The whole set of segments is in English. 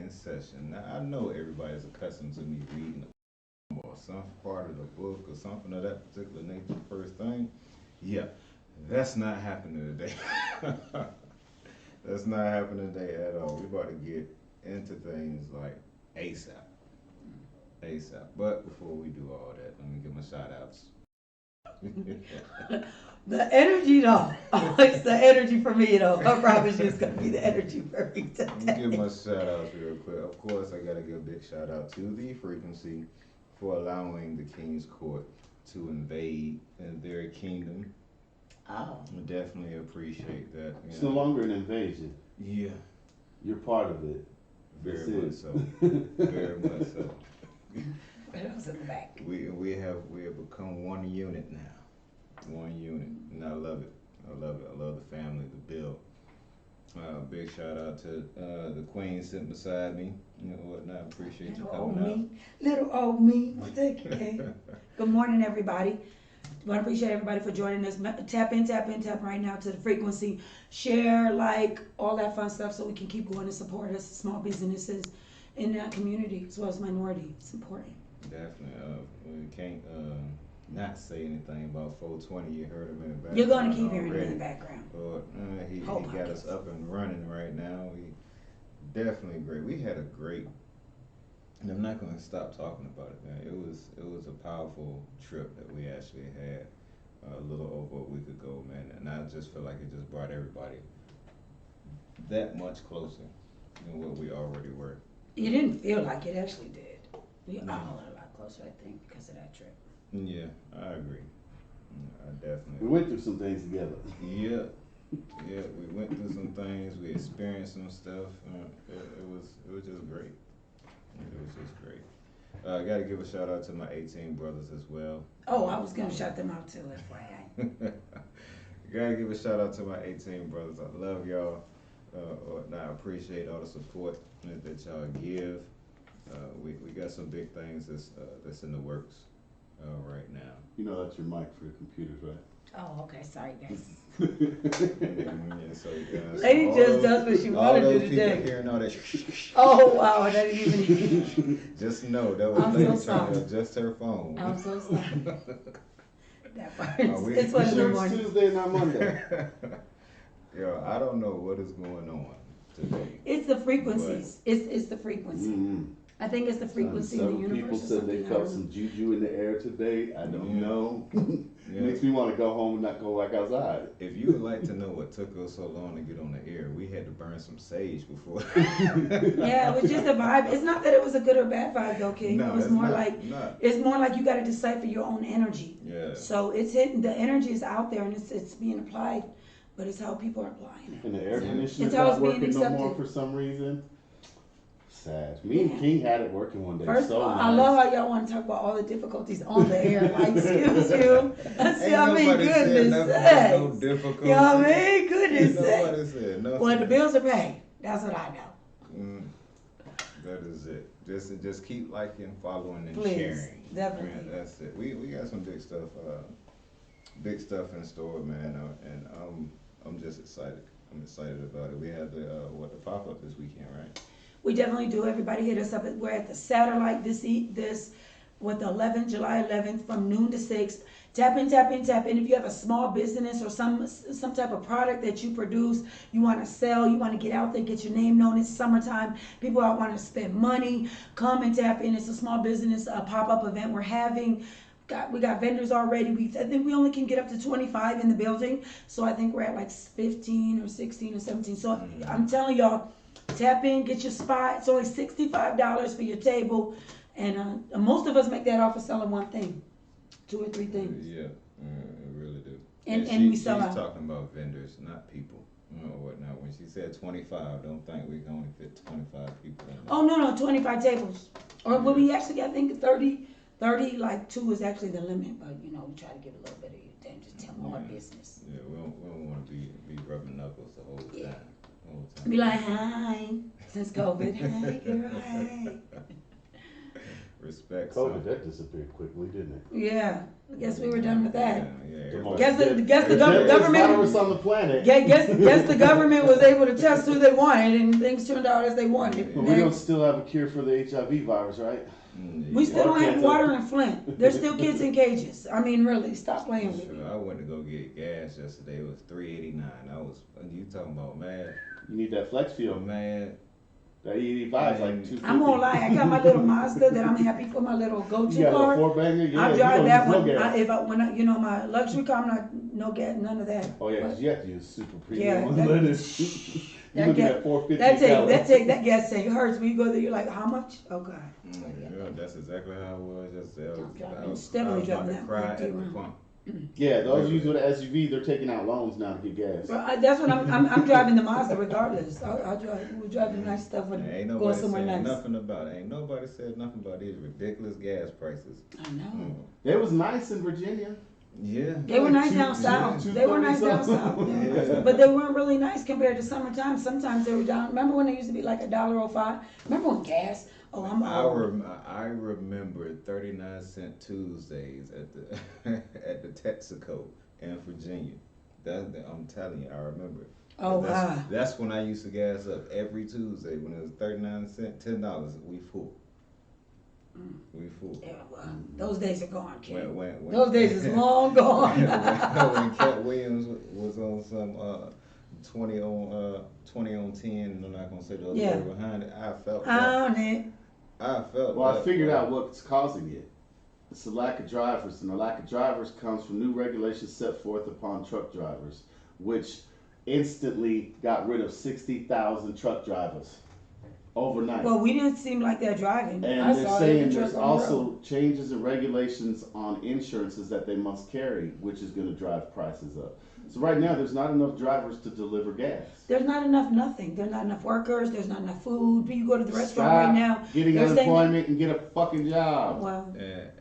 in session. Now, I know everybody's accustomed to me reading or some part of the book or something of that particular nature first thing. Yeah, that's not happening today. That's not happening today at all. We're about to get into things like ASAP. ASAP. But before we do all that, let me give my shout outs. The energy though, it's the energy for me though. I promise you it's gonna be the energy for me Let me give today. my shout outs real quick. Of course, I gotta give a big shout out to the frequency for allowing the King's Court to invade their kingdom. Oh. I definitely appreciate that. It's no longer an invasion. Yeah, You're part of it. very That's much it. so. Very much so. It was in the back. We have become one unit now. One unit, and I love it. I love it. I love the family, the build. Big shout out to the Queen sitting beside me. You know whatnot. Appreciate you Little old coming out. me. Little old me. Thank you, Kay. Good morning, everybody. Want to appreciate everybody for joining us. Tap in, tap in, tap right now to the frequency. Share, like, all that fun stuff so we can keep going and support us, small businesses in that community as well as minority. It's important. Definitely. We can't not say anything about 420. You heard him in the background. You're going to keep hearing it in already. the background. But he Whole got us podcast. up and running right now. We definitely great. We had a great. And I'm not going to stop talking about it, man. It was a powerful trip that we actually had a little over a week ago, man. And I just feel like it just brought everybody that much closer than what we already were. You didn't feel like it actually did. We No. all a lot closer, I think, because of that trip. Yeah, I agree. I definitely. We went through some things together. Yeah, yeah, we went through some things. We experienced some stuff. It was just great. It was just great. I got to give a shout out to my 18 brothers as well. Oh, I was going to shout them out too, FYI. Gotta give a shout out to my 18 brothers. I love y'all. I appreciate all the support that y'all give. We got some big things that's in the works right now. You know that's your mic for your computers, right? Oh, okay. Sorry, guys. Yeah, so, Lady all just does what she all wanted to those do people today. hearing all that. Oh, wow. I didn't even. Just know that was I'm lady so trying to sorry. adjust her phone. I'm so sorry. That part. We- It's one in the Sure, it's morning. Tuesday, not Monday. Yo, I don't know what is going on today. It's the frequencies. It's the frequency. Mm-hmm. I think it's the frequency in the Several people universe. or said they something. I felt don't some know. juju in the air today. I don't Yeah. know. Yeah. Makes me want to go home and not go back outside. If you would like to know what took us so long to get on the air, we had to burn some sage before. Yeah, it was just a vibe. It's not that it was a good or bad vibe though, King. No, It was it's more not, like not. it's more like you got to decipher your own energy. Yeah. So it's hitting. The energy is out there and it's being applied, but it's how people are applying it. And the air Yeah. conditioner's It's how it's not being working no more accepted. for some reason. Sad. Me Yeah. and King had it working one day. First so of all, nice. I love how y'all want to talk about all the difficulties on the air. Like, excuse you. I see, Ain't I mean, nobody said goodness nothing about no sakes. difficulty. You know what I mean? Ain't Goodness sakes. nobody said nothing. Well, the bills are paid. That's what I know. That is it. Just keep liking, following, and Please, sharing. definitely. Man, that's it. We got some big stuff in store, man, and I'm just excited. I'm excited about it. We have the pop up this weekend, right? We definitely do. Everybody hit us up. We're at the Satellite this with the 11th, July 11th from noon to 6. Tap in, tap in, tap in. If you have a small business or some type of product that you produce, you want to sell, you want to get out there, get your name known. It's summertime. People out want to spend money. Come and tap in. It's a small business pop-up event we're having. We got vendors already. I think we only can get up to 25 in the building. So I think we're at like 15 or 16 or 17. So I'm telling y'all, tap in, get your spot. It's only $65 for your table. And most of us make that off of selling one thing, 2 or 3 things. Yeah, I really do. And we sell she's out. talking about vendors, not people. Or whatnot. When she said 25, don't think we can only fit 25 people in there. Oh, no, 25 tables. Or well, we actually, I think 30, like 2 is actually the limit. But, we try to give a little bit of your thing, just tell more business. Yeah, we don't want to be rubbing knuckles the whole Yeah. time. Whole time. Be like, hi, since COVID. Hi, girl, hi. respect. COVID, that disappeared quickly, didn't it? Yeah, I guess we were done with that. Yeah. Guess the Deadliest government. virus on the planet. Guess the government was able to test who they wanted, and things turned out as they wanted. But we don't still have a cure for the HIV virus, right? We still don't have water in Flint. There's still kids in cages. I mean, really, stop playing with me. I went to go get gas yesterday. It was $3.89. You talking about, man? You need that flex fuel. Man. That E85 is like $2.50. I'm gonna lie, I got my little Mazda that I'm happy for, my little go-to You got car. a 4-banger? Yeah, I drive that one. No gas. My luxury car, I'm not no gas, none of that. Oh yeah, because you have to use super premium Yeah, unleaded. You're looking at 450 that gas tank hurts when you go there. You're like, how much? Oh God. Yeah, that's exactly how it was. I was steadily about to driving cry that at the pump. Yeah, those use with an SUV, they're taking out loans now to get gas. Well, that's what I'm driving the Mazda regardless. We're driving nice stuff when Ain't going nobody somewhere said nice. nothing about it. Ain't nobody said nothing about these ridiculous gas prices. I know. It was nice in Virginia. Yeah. They were nice down south. They were nice down south. Yeah. But they weren't really nice compared to summertime. Sometimes they were down. Remember when they used to be like $1.05? Remember when gas? Oh, I'm old. I remember 39-cent Tuesdays at the at the Texaco in Virginia. I'm telling you, I remember it. Oh, wow. That's when I used to gas up every Tuesday when it was 39 cents, $10. We full. We full. Yeah, well, those days are gone, kid. When Those days is long gone. when Cat Williams was on some 20 on 10, and I'm not gonna say the other way behind it. I felt that. Well, I figured out what's causing it. It's the lack of drivers, and the lack of drivers comes from new regulations set forth upon truck drivers, which instantly got rid of 60,000 truck drivers overnight. Well, we didn't seem like they're driving. And they're saying there's also changes in regulations on insurances that they must carry, which is going to drive prices up. So right now, there's not enough drivers to deliver gas. There's not enough nothing. There's not enough workers. There's not enough food. You go to the restaurant right now. Getting unemployment and get a fucking job. Well,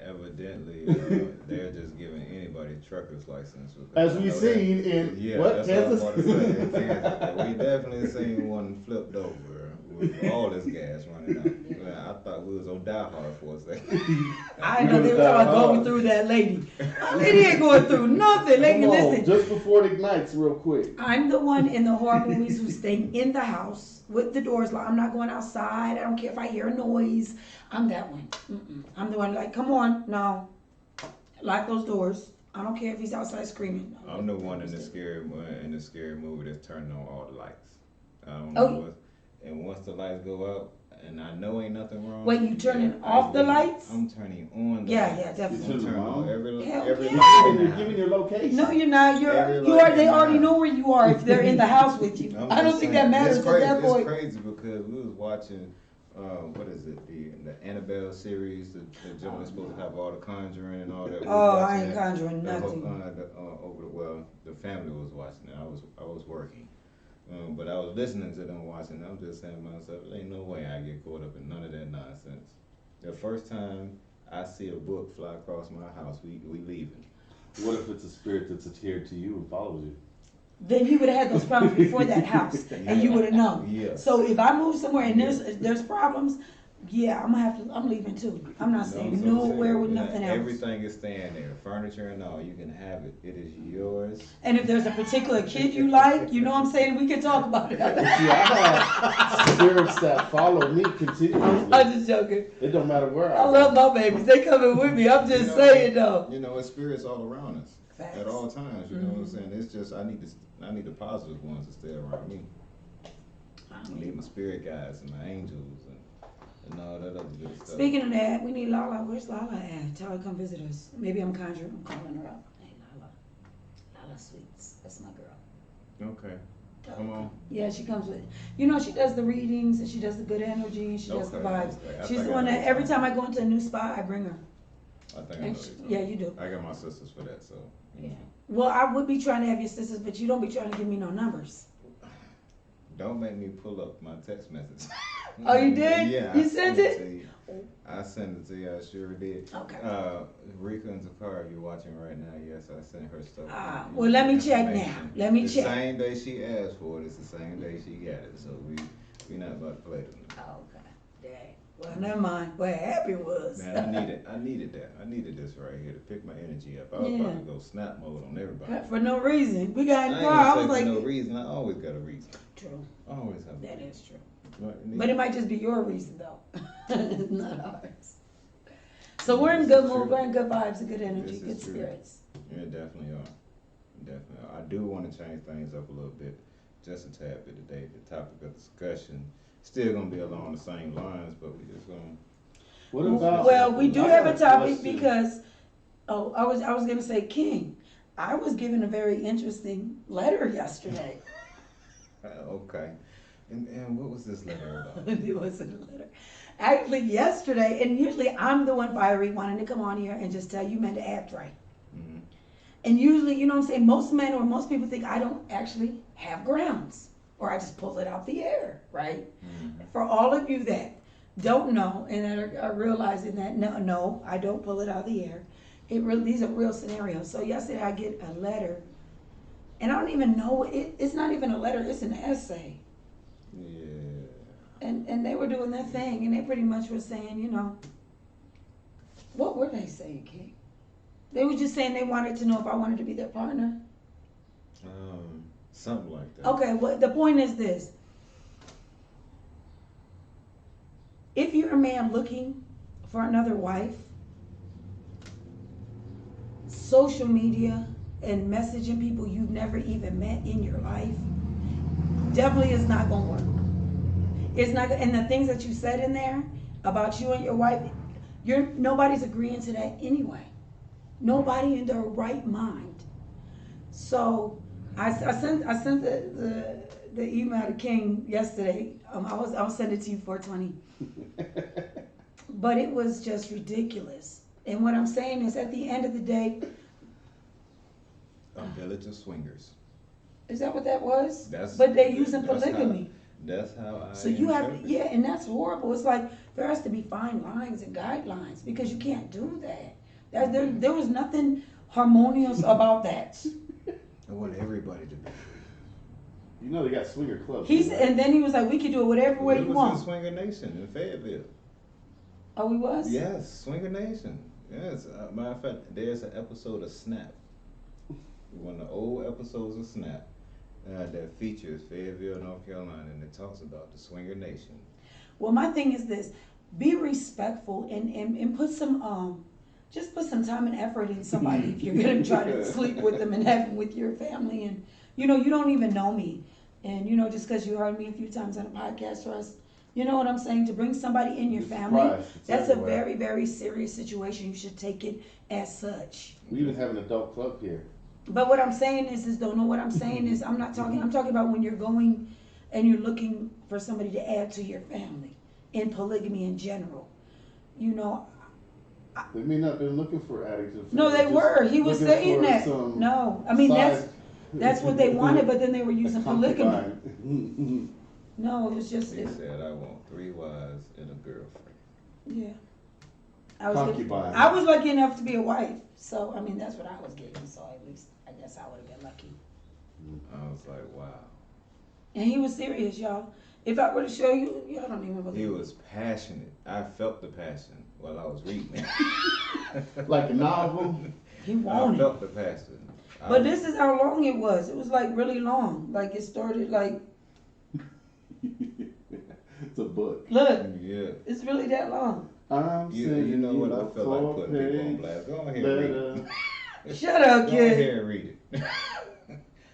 evidently, they're just giving anybody a trucker's license. As we've seen in Kansas? We definitely seen one flipped over with all this gas running out. I thought we was on Die Hard for a second. I know they were talking about going through that lady. That lady ain't going through nothing. Lady, listen. Just before it ignites, real quick. I'm the one in the horror movies who's staying in the house with the doors locked. I'm not going outside. I don't care if I hear a noise. I'm that one. I'm the one like, come on, no. Lock those doors. I don't care if he's outside screaming. I'm the one in the scary movie that's turning on all the lights. I don't know what. And once the lights go out, and I know ain't nothing wrong. Wait, you turning off the lights? I'm turning on the lights. Yeah, definitely. I'm turning on every You're giving your location. No, you're not. They already know where you are if they're in the house with you. I don't think that matters at that point. It's crazy because we was watching, what is it, the Annabelle series, the gentleman's supposed to have all the conjuring and all that. Oh, I ain't conjuring nothing. The family was watching it. I was working. But I was listening to them watching. I'm just saying to myself, there ain't no way I get caught up in none of that nonsense. The first time I see a book fly across my house, we leaving. What if it's a spirit that's adhered to you and follows you? Then you would have had those problems before that house, and you would have known. Yeah. So if I move somewhere and there's problems, yeah, I'm leaving too. I'm not staying nowhere with nothing else. Everything is staying there, furniture and all. You can have it. It is yours. And if there's a particular kid you like, you know what I'm saying, we can talk about it. See, I have spirits that follow me continuously. I'm just joking. It don't matter where I go. I love my babies. They coming with me. I'm just saying though. You know, it's spirits all around us. Facts. At all times. You know what I'm saying? It's just I need the positive ones to stay around me. I need my spirit guides and my angels and all that other good stuff. Speaking of that, we need Lala. Where's Lala at? Tell her to come visit us. Maybe I'm conjuring. I'm calling her up. Hey, Lala. Lala Sweets. That's my girl. Okay. Come on. Yeah, she comes with, she does the readings and she does the good energy and she does the vibes. Okay. She's the one that every time I go into a new spot, I bring her. I think I know yeah, you do. I got my sisters for that, so. Yeah. Well, I would be trying to have your sisters, but you don't be trying to give me no numbers. Don't make me pull up my text message. Oh, you did? Yeah. You sent it? I sent it to you. I sure did. Okay. Rika and Zakar, if you're watching right now, yes, I sent her stuff. Well, let me check now. Let me check. The same day she asked for it, it's the same day she got it. So we not about to play them. Oh, okay. Dang. Well, never mind. What happened was. Man, I needed that. I needed this right here to pick my energy up. I was about to go snap mode on everybody. For no reason. We got in the car. I was like, for no reason. I always got a reason. True. I always have. That is true. Right, But it might just be your reason though, not ours. So we're in good mood. We're in good vibes, and good energy, good spirits. Yeah, definitely are. Definitely are. I do want to change things up a little bit, just a tad bit today. The topic of discussion still gonna be along the same lines, but we just gonna. What about? Well, we do have a topic because, I was gonna say, King, I was given a very interesting letter yesterday. Okay. And what was this letter about? It wasn't a letter. Actually, yesterday, and usually I'm the one fiery, wanting to come on here and just tell you men to act right. Mm-hmm. And usually, you know what I'm saying, most men or most people think I don't actually have grounds, or I just pull it out the air, right? Mm-hmm. For all of you that don't know and that are realizing that, no, I don't pull it out of the air. These are real scenarios. So yesterday I get a letter, and I don't even know, it's not even a letter, it's an essay. Yeah. And they were doing their thing, and they pretty much were saying, you know, what were they saying, King? They were just saying they wanted to know if I wanted to be their partner. Something like that. Okay, well, the point is this. If you're a man looking for another wife, social media and messaging people you've never even met in your life definitely is not going to work. It's not, and the things that you said in there about you and your wife, nobody's agreeing to that anyway. Nobody in their right mind. So I sent the email to King yesterday. I'll send it to you 420. But it was just ridiculous. And what I'm saying is, at the end of the day, A village of swingers. Is that what that was? But they're using polygamy. That's how I. So you have to, and that's horrible. It's like there has to be fine lines and guidelines because you can't do that. There was nothing harmonious about that. I want everybody to be. You know they got swinger clubs. And then he was like, we could do it whatever way you want. We was in Swinger Nation in Fayetteville. Oh, we was? Yes, Swinger Nation. Yes. Matter of fact, there's an episode of Snap. One of the old episodes of Snap that features Fayetteville, North Carolina, and it talks about the Swinger Nation. Well, my thing is this: be respectful and put some just put some time and effort in somebody if you're gonna try to sleep with them and have them with your family. And you don't even know me, and just because you heard me a few times on a podcast or us, you know what I'm saying? To bring somebody in your family, that's a very, very serious situation. You should take it as such. We even have an adult club here. But what I'm saying is don't know what I'm saying is I'm talking about when you're going and you're looking for somebody to add to your family in polygamy in general. They may not have been looking for adding to the family. No, they were. He was saying that. No, I mean that's what they wanted, but then they were using polygamy. No, it was just. He said, "I want 3 wives and a girlfriend." Yeah. I was lucky enough to be a wife, so I mean that's what I was getting. So at least I guess I would have been lucky. I was like, wow. And he was serious, y'all. If I were to show you, y'all don't even believe. He was passionate. I felt the passion while I was reading it. Like a novel. He wanted. I felt the passion. But this is how long it was. It was like really long. Like it started like. It's a book. Look. Yeah. It's really that long. You know what? I feel like putting people on blast. Go ahead and read it. Shut up, kid. Go ahead and read it.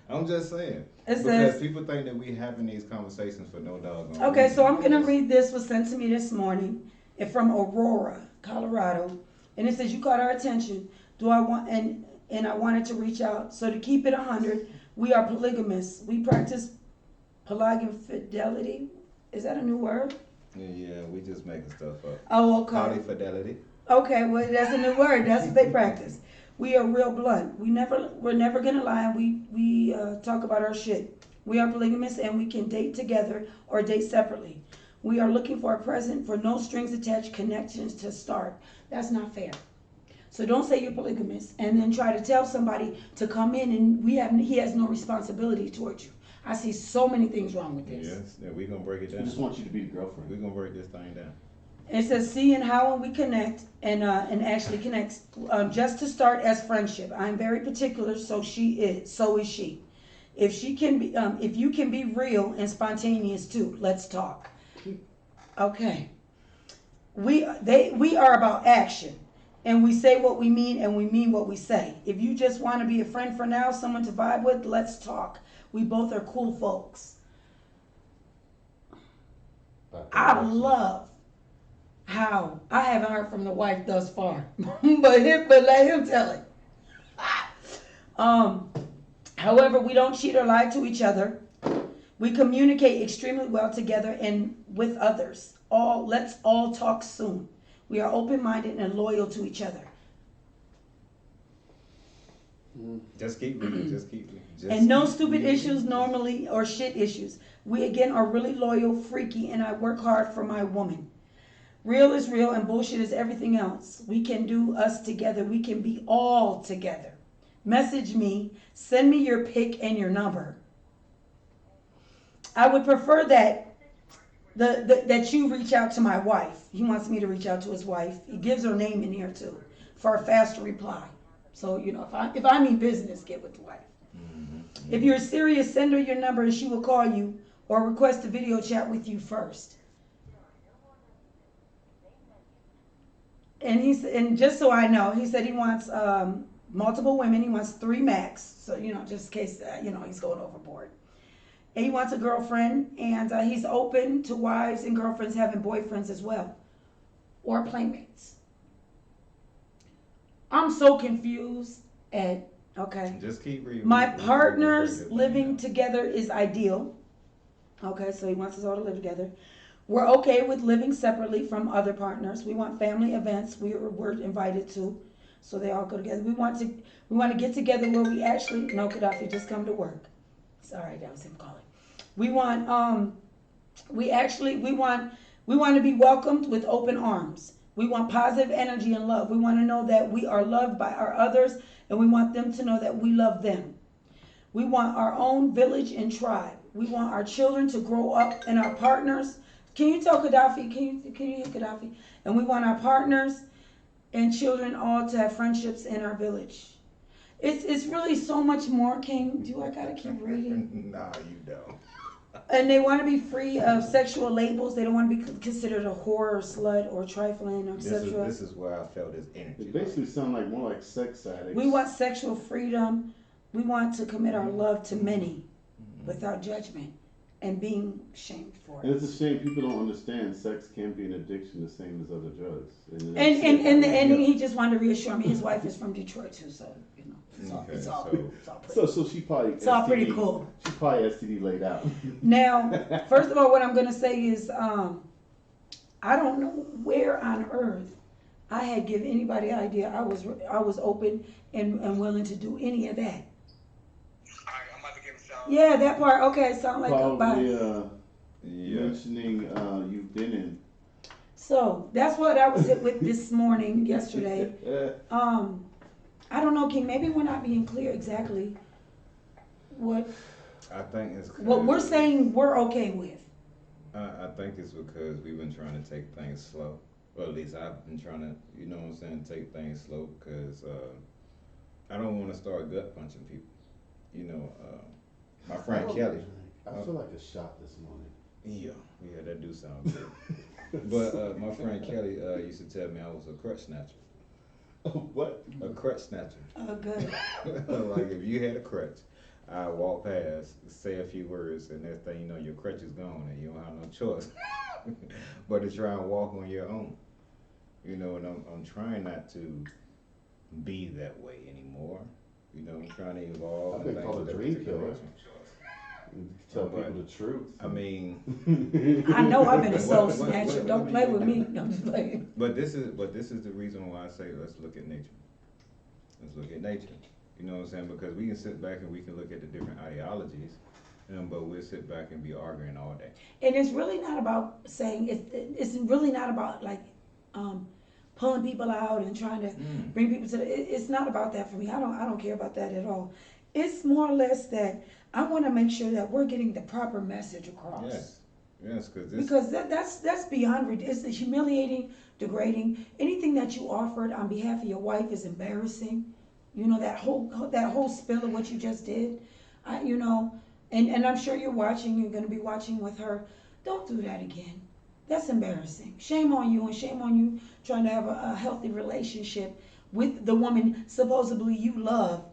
I'm just saying. Because people think that we having these conversations for no doggone Okay, reason. so I'm going to read this. Was sent to me this morning. It's from Aurora, Colorado. And it says, you caught our attention. And I wanted to reach out. So to keep it 100, we are polygamists. We practice polygamy fidelity. Is that a new word? Yeah, we just making stuff up. Oh, okay. Polyfidelity. Okay, well, that's a new word. That's what they practice. We are real blunt. We're never gonna lie. We talk about our shit. We are polygamists and we can date together or date separately. We are looking for a present for no strings attached connections to start. That's not fair. So don't say you're polygamist and then try to tell somebody to come in and he has no responsibility towards you. I see so many things wrong with this. Yes, yeah, we're gonna break it down. I just want you to be the girlfriend. We're gonna break this thing down. It says, see and how we connect and actually connects. Just to start as friendship. I'm very particular, so is she. If she can be, if you can be real and spontaneous too, let's talk. Okay. We are about action, and we say what we mean, and we mean what we say. If you just want to be a friend for now, someone to vibe with, let's talk. We both are cool folks. I love how I haven't heard from the wife thus far, but let him tell it. However, we don't cheat or lie to each other. We communicate extremely well together and with others. Let's all talk soon. We are open-minded and loyal to each other. Just keep reading. Just keep reading. And no stupid issues normally or shit issues. We again are really loyal, freaky, and I work hard for my woman. Real is real and bullshit is everything else. We can do us together. We can be all together. Message me. Send me your pic and your number. I would prefer that that you reach out to my wife. He wants me to reach out to his wife. He gives her name in here too for a faster reply. So, if I mean business, get with the wife. Mm-hmm. If you're serious, send her your number and she will call you or request a video chat with you first. And just so I know, he said he wants multiple women. He wants 3 max. So, just in case, he's going overboard. And he wants a girlfriend, and he's open to wives and girlfriends having boyfriends as well, or playmates. I'm so confused. Okay. Just keep reading. My partners living together is ideal. Okay, so he wants us all to live together. We're okay with living separately from other partners. We want family events. We're invited to, so they all go together. We want to get together where we actually. No, Gaddafi, just come to work. Sorry, that was him calling. We want to be welcomed with open arms. We want positive energy and love. We want to know that we are loved by our others, and we want them to know that we love them. We want our own village and tribe. We want our children to grow up and our partners. Can you tell Gaddafi? Can you hear Gaddafi? And we want our partners and children all to have friendships in our village. It's really so much more, King. Do I gotta keep reading? No, you don't. And they want to be free of sexual labels. They don't want to be considered a whore or slut or trifling, etc. This is where I felt his energy. It basically sounds more like sex addicts. We want sexual freedom. We want to commit our love to many without judgment and being shamed for it. And it's a shame people don't understand sex can be an addiction the same as other drugs. And in the ending, he just wanted to reassure me his wife is from Detroit too, so it's all pretty. So she probably it's all pretty cool. She probably STD laid out. Now, first of all, what I'm gonna say is I don't know where on earth I had given anybody the idea I was open and willing to do any of that. I'm about to give a shout. Yeah, that part. Okay, sound like probably mentioning you've been in. So that's what I was hit with this morning, yesterday. I don't know, King. Maybe we're not being clear exactly what I think it's what we're saying we're okay with. I think it's because we've been trying to take things slow. Or at least I've been trying to, take things slow because I don't want to start gut punching people. My friend Kelly. I feel like a shot this morning. Yeah, that do sound good. But my friend Kelly used to tell me I was a crutch snatcher. What? A crutch snatcher. Oh, good. Like if you had a crutch, I walk past, say a few words, and next thing you know, your crutch is gone, and you don't have no choice but to try and walk on your own. And I'm trying not to be that way anymore. I'm trying to evolve. I've been called a dream killer. Tell people the truth. I mean, I know I've been a soul snatcher. Don't play with me. No, I'm just playing. But this is the reason why I say let's look at nature. Let's look at nature. You know what I'm saying? Because we can sit back and we can look at the different ideologies, but we'll sit back and be arguing all day. And it's really not about saying it's really not about pulling people out and trying to bring people to it's not about that for me. I don't care about that at all. It's more or less that I want to make sure that we're getting the proper message across. Yes, because that's beyond ridiculous. It's humiliating, degrading. Anything that you offered on behalf of your wife is embarrassing. You know, that whole spill of what you just did. You know, and I'm sure you're watching. You're going to be watching with her. Don't do that again. That's embarrassing. Shame on you, and shame on you trying to have a healthy relationship with the woman supposedly you love.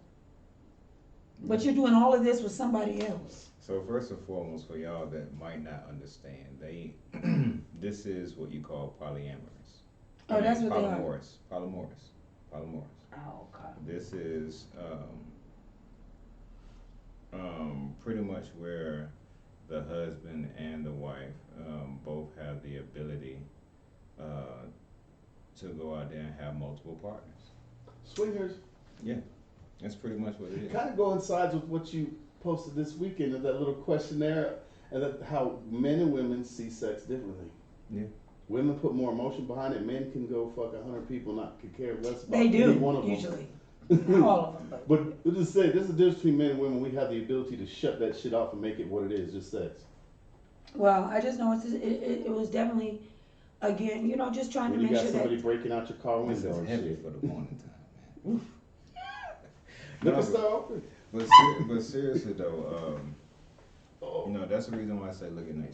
But you're doing all of this with somebody else. So first and foremost, for y'all that might not understand, this is what you call polyamorous. Oh, that's what they are. Polymorous. Oh, okay. This is pretty much where the husband and the wife both have the ability to go out there and have multiple partners. Swingers. Yeah, that's pretty much what it is. Kind of coincides with what you posted this weekend of that little questionnaire, and that how men and women see sex differently. Yeah. Women put more emotion behind it. Men can go fuck 100 people, not could care less about They do, any one of them. usually. Not all of them, But we'll just say, there's a difference between men and women. We have the ability to shut that shit off and make it what it is, just sex. Well, I just know it was definitely, again, you know, just trying When to you make got sure somebody that. breaking out your car This window is and heavy shit. for the morning time, man. Liquor No, store open. but seriously though, you know, that's the reason why I say look at nature,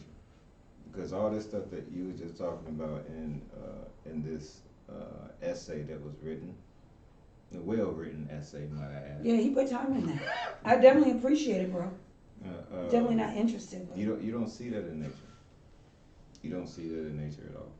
because all this stuff that you were just talking about in this essay that was written, a well-written essay, might I add. Yeah, he put time in that. I definitely appreciate it, bro. Definitely not interested. But You don't see that in nature. You don't see that in nature at all.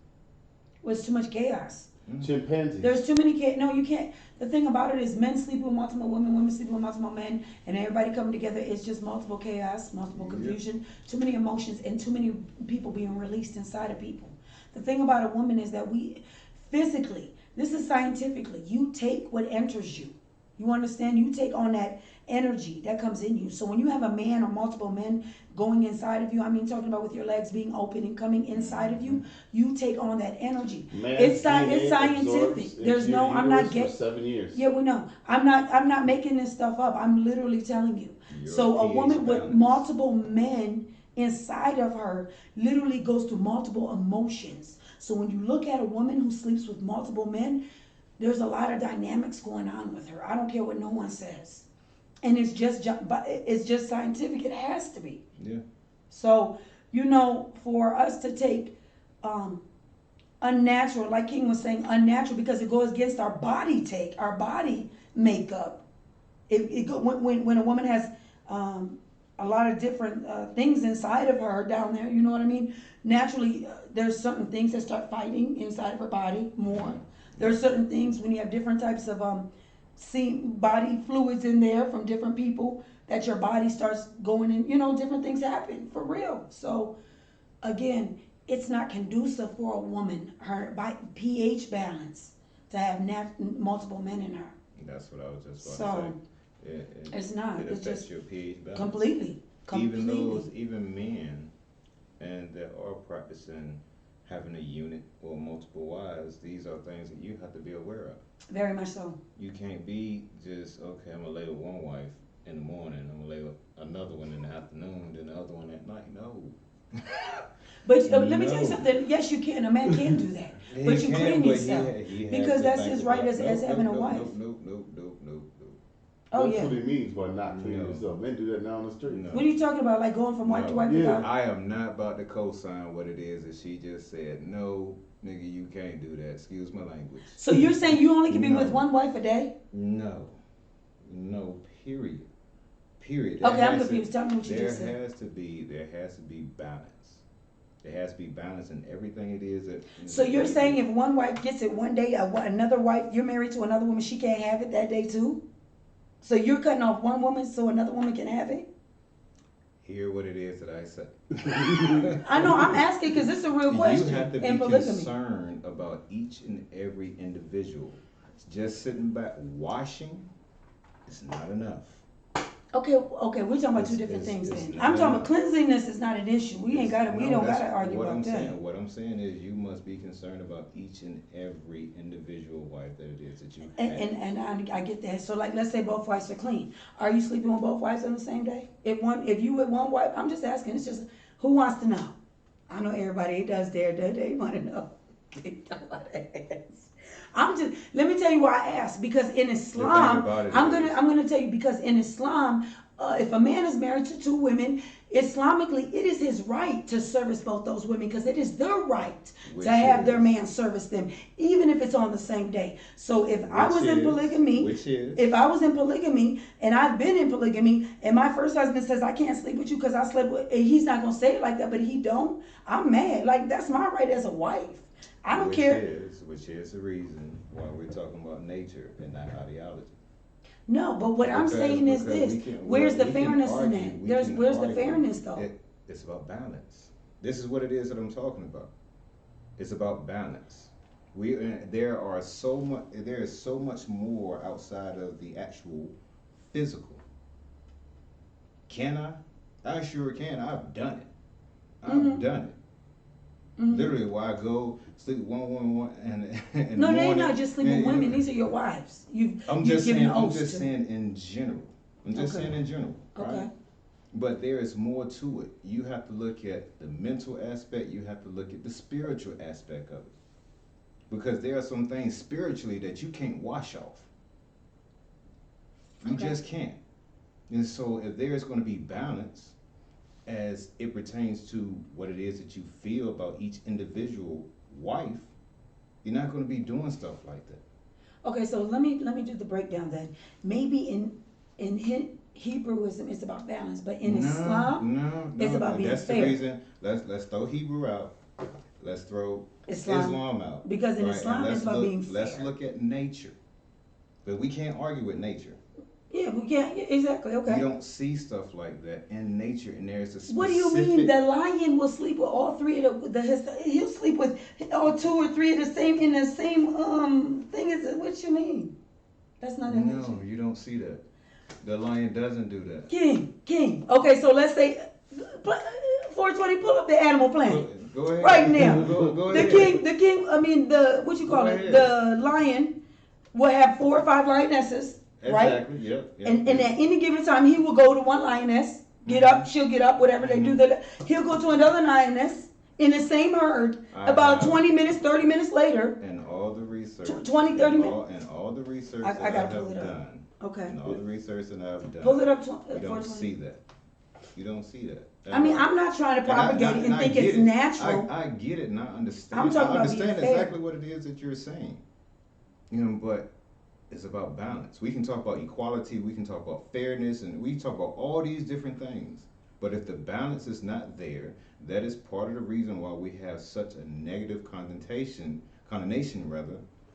well, it's too much chaos. Chimpanzees. There's too many no, you can't. The thing about it is men sleep with multiple women, women sleep with multiple men, and everybody coming together. It's just multiple chaos, multiple confusion, too many emotions, and too many people being released inside of people. The thing about a woman is that we physically, this is scientifically, you take what enters you. You understand? You take on that energy that comes in you. So when you have a man or multiple men going inside of you, I mean, talking about with your legs being open and coming inside of you, you take on that energy. It's scientific. There's no, I'm not getting. 7 years. Yeah, we know. I'm not making this stuff up. I'm literally telling you. So a woman with multiple men inside of her literally goes through multiple emotions. So when you look at a woman who sleeps with multiple men, there's a lot of dynamics going on with her. I don't care what no one says. And it's just scientific. It has to be. Yeah. So, you know, for us to take unnatural, like King was saying, unnatural, because it goes against our body makeup. When a woman has a lot of different things inside of her down there, you know what I mean? Naturally, there's certain things that start fighting inside of her body more. There's certain things when you have different types of body fluids in there from different people that your body starts going in, you know, different things happen for real. So again, it's not conducive for a woman, her pH balance, to have multiple men in her. That's what I was just about to say. It's not. It It's affects just your pH balance. completely. Even men, and that are practicing having a unit or multiple wives, these are things that you have to be aware of. Very much so. You can't be just, okay, I'm gonna lay with one wife in the morning, I'm gonna lay with another one in the afternoon, then the other one at night. No. But let me tell you something. Yes, you can. A man can do that. But you clean yourself. Because that's his right as having a wife. Nope. Oh, That's yeah. what he means by not cleaning yourself. Men do that now on the street. No. What are you talking about? Like going from wife to wife without? I am not about to co-sign what it is that she just said. No, nigga, you can't do that. Excuse my language. So you're saying you only can be No. with one wife a day? No, period. Okay, I'm confused. Tell me what you just said. There has to be balance. There has to be balance in everything it is that. So you're saying if one wife gets it one day, another wife, you're married to another woman, she can't have it that day too? So you're cutting off one woman so another woman can have it? Hear what it is that I say. I know, I'm asking because this is a real question. You have to be concerned about each and every individual. Just sitting back washing is not enough. Okay, we're talking about two different things then. I'm talking about cleanliness is not an issue. We don't gotta argue about that. What I'm saying is you must be concerned about each and every individual wife that it is that you have. And I get that. So like, let's say both wives are clean. Are you sleeping with both wives on the same day? If you with one wife, I'm just asking. It's just, who wants to know? I know everybody does there. They want to know. They don't want to ask. I'm just. Let me tell you why I asked. Because in Islam, about it I'm gonna tell you because in Islam, if a man is married to two women, Islamically, it is his right to service both those women because it is their right Which to have is- their man service them, even if it's on the same day. So if I was in polygamy, if I was in polygamy and I've been in polygamy, and my first husband says I can't sleep with you because I slept with, and he's not gonna say it like that, but he don't. I'm mad. Like that's my right as a wife. I don't care. Which is the reason why we're talking about nature and not ideology. No, but what I'm saying is this: where's the fairness in that? Where's the fairness though? It's about balance. This is what it is that I'm talking about. It's about balance. There is so much more outside of the actual physical. Can I? I sure can. I've done it. I've done it. Literally, why I go sleep with one woman and No, they're not just sleeping women. These are your wives. I'm just saying in general. I'm just saying in general. Right? Okay. But there is more to it. You have to look at the mental aspect. You have to look at the spiritual aspect of it. Because there are some things spiritually that you can't wash off. You just can't. And so if there is going to be balance as it pertains to what it is that you feel about each individual wife, you're not going to be doing stuff like that. Okay, so let me do the breakdown then. Maybe in Hebrewism it's about balance, but in Islam it's about being fair. That's the reason. Let's throw Hebrew out. Let's throw Islam out. Because in Islam it's about being fair. Let's look at nature. But we can't argue with nature. Yeah, we can't. Exactly. Okay. You don't see stuff like that in nature, and there's a specific. What do you mean? The lion will sleep with all three of he'll sleep with all two or three of the same in the same thing. Is it? What you mean? That's not in nature. No, you don't see that. The lion doesn't do that. King. Okay, so let's say 420. Pull up the animal planet. Go ahead. Right now. Go the ahead. king. I mean what you call it? The lion will have 4 or 5 lionesses. Exactly. Right? Yep. And at any given time, he will go to one lioness, get up, she'll get up, whatever they do. He'll go to another lioness in the same herd. About 20 minutes, 30 minutes later. And all the research. 20, 30 minutes. And all the research I that I have pull it up. done. Okay. And all the research that I've done. Pull it up. You don't see that. You don't see that. I mean, I'm not trying to propagate it and think it's natural. I get it and I understand. I'm talking about being fair. Exactly what it is that you're saying. But it's about balance. We can talk about equality, we can talk about fairness, and we talk about all these different things. But if the balance is not there, that is part of the reason why we have such a negative condemnation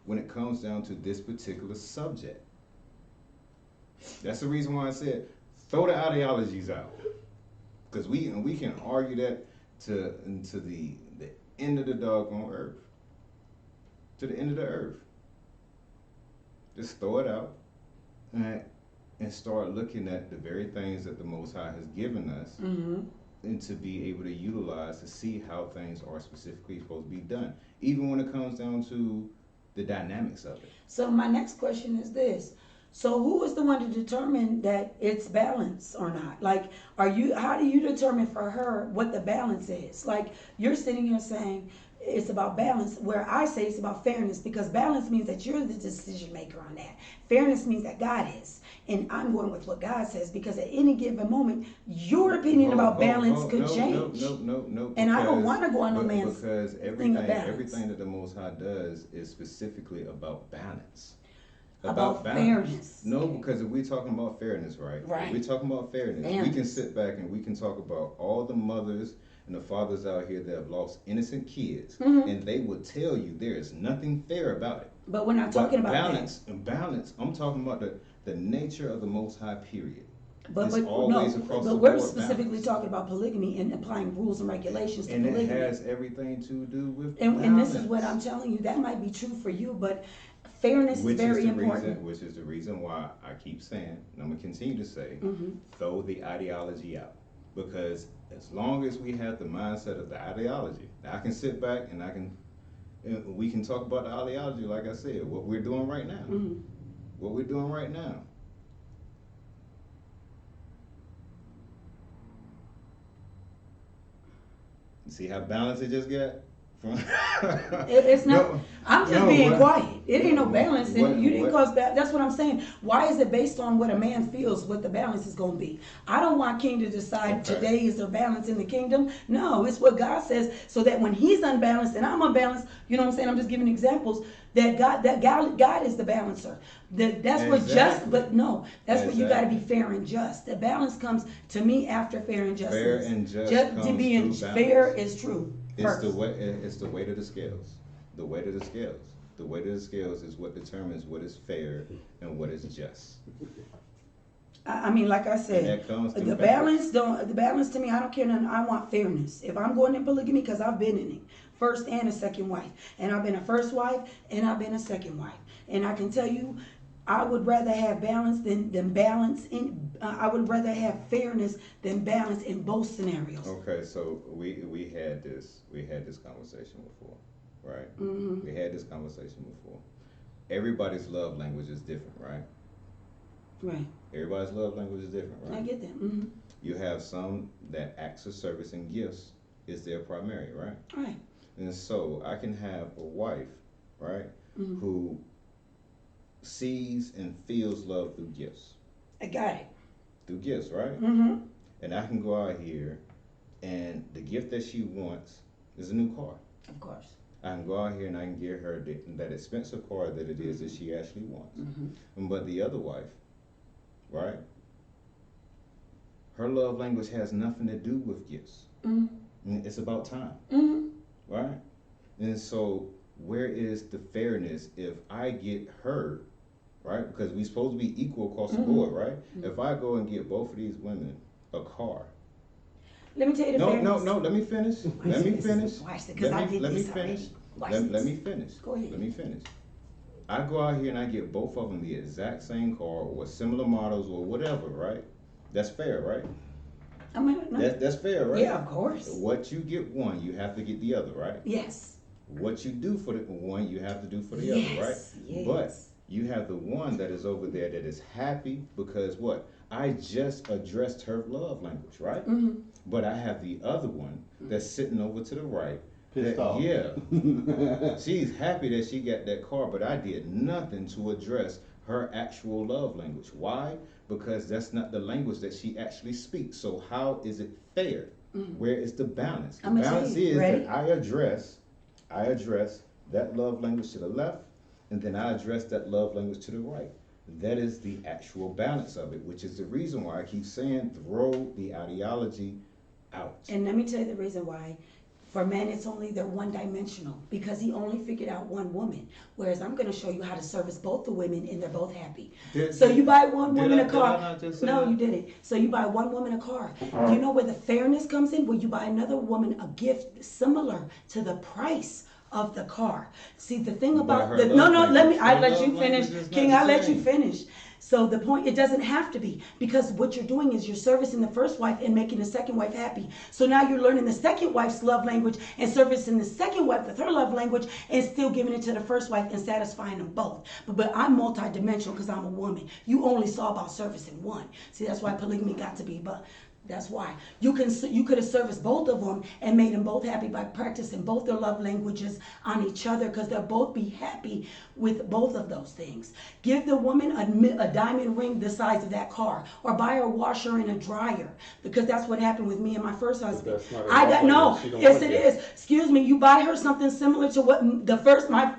when it comes down to this particular subject. That's the reason why I said throw the ideologies out. Because we can argue that to the end of the doggone earth. To the end of the earth. Just throw it out and start looking at the very things that the Most High has given us and to be able to utilize to see how things are specifically supposed to be done, even when it comes down to the dynamics of it. So my next question is this. So who is the one to determine that it's balanced or not? Like, how do you determine for her what the balance is? Like, you're sitting here saying, it's about balance, where I say it's about fairness, because balance means that you're the decision maker on that. Fairness means that God is. And I'm going with what God says, because at any given moment, your opinion about balance could change. No. And I don't want to go on no man's because thing of balance. everything that the Most High does is specifically about balance. About fairness. No, because if we're talking about fairness, right? If we're talking about fairness, we can sit back and we can talk about all the mothers and the fathers out here that have lost innocent kids, and they will tell you there is nothing fair about it. But we're not talking about balance. And balance, I'm talking about the nature of the Most High, period. But we're specifically talking about polygamy and applying rules and regulations to polygamy. And it has everything to do with and this is what I'm telling you. That might be true for you, but fairness is very important. Which is the reason why I keep saying, and I'm going to continue to say, throw the ideology out. Because as long as we have the mindset of the ideology, I can sit back and we can talk about the ideology, like I said, what we're doing right now. What we're doing right now. See how balanced it just got? It's not. No, I'm just no, being what- quiet. It ain't no balance. what- You didn't what- cause that. That's what I'm saying. Why is it based on what a man feels? What the balance is going to be? I don't want King to decide Okay. today is there balance in the kingdom. No, it's what God says. So that when He's unbalanced and I'm unbalanced, you know what I'm saying? I'm just giving examples. God is the balancer. That's what just. Exactly. But no, that's what you got to be Exactly. fair and just. The balance comes to me after fair and just. Fair and just to comes being through fair balance. is true. It's First. the weight of the scales. The weight of the scales. The weight of the scales is what determines what is fair and what is just. I mean, like I And said, that comes through the balance to me, I don't care nothing. I want fairness. If I'm going in polygamy, because I've been in it, first and a second wife, and I've been a first wife and I've been a second wife, and I can tell you, I would rather have balance than balance in. I would rather have fairness than balance in both scenarios. Okay, so we had this conversation before, right? Mm-hmm. We had this conversation before. Everybody's love language is different, right? Right. Everybody's love language is different, right? I get that. Mm-hmm. You have some that acts of service and gifts is their primary, right? Right. And so I can have a wife, right, Mm-hmm. who sees and feels love through gifts. I got it. Through gifts, right? Mm-hmm. And I can go out here and the gift that she wants is a new car. Of course. I can go out here and I can get her that expensive car that it is that she actually wants. Mm-hmm. But the other wife, right, her love language has nothing to do with gifts. Mm-hmm. And it's about time, Mm-hmm. right? And so where is the fairness if I get her, right? Because we're supposed to be equal across the board, right? If I go and get both of these women a car. Let me tell you the fairness. No, let me finish. Let me finish. Watch this, because I did Let me this finish. already. Watch Let this. me finish. Go ahead. Let me finish. I go out here and I get both of them the exact same car or similar models or whatever, right? That's fair, right? I mean, no. That's fair, right? Yeah, of course. What you get one, you have to get the other, right? Yes. What you do for the one, you have to do for the Yes, other, right? yes. But you have the one that is over there that is happy because what? I just addressed her love language, right? Mm-hmm. But I have the other one that's sitting over to the right. Pissed that, off. Yeah. She's happy that she got that car, but I did nothing to address her actual love language. Why? Because that's not the language that she actually speaks. So how is it fair? Where is the balance? The I'ma tell balance you, is ready? that I address that love language to the left, and then I address that love language to the right. That is the actual balance of it, which is the reason why I keep saying throw the ideology out. And let me tell you the reason why. For men, it's only they're one-dimensional because he only figured out one woman. Whereas I'm going to show you how to service both the women and they're both happy. So you buy one woman a car. Did I not just say No, that? you didn't. So you buy one woman a car. You know where the fairness comes in? Where you buy another woman a gift similar to the price of the car. See, the thing But about her the love let me. language- I her let love you finish, language is not King. the I let you same. finish. So the point, it doesn't have to be, because what you're doing is you're servicing the first wife and making the second wife happy. So now you're learning the second wife's love language and servicing the second wife with her love language and still giving it to the first wife and satisfying them both. But I'm multi-dimensional because I'm a woman. You only saw about servicing one. See, that's why polygamy got to be, but that's why you could have serviced both of them and made them both happy by practicing both their love languages on each other, because they'll both be happy with both of those things. Give the woman a diamond ring the size of that car, or buy her a washer and a dryer, because that's what happened with me and my first husband. that's not her I love got no. language. She don't Yes, want it that. is. Excuse me. You buy her something similar to what the first my her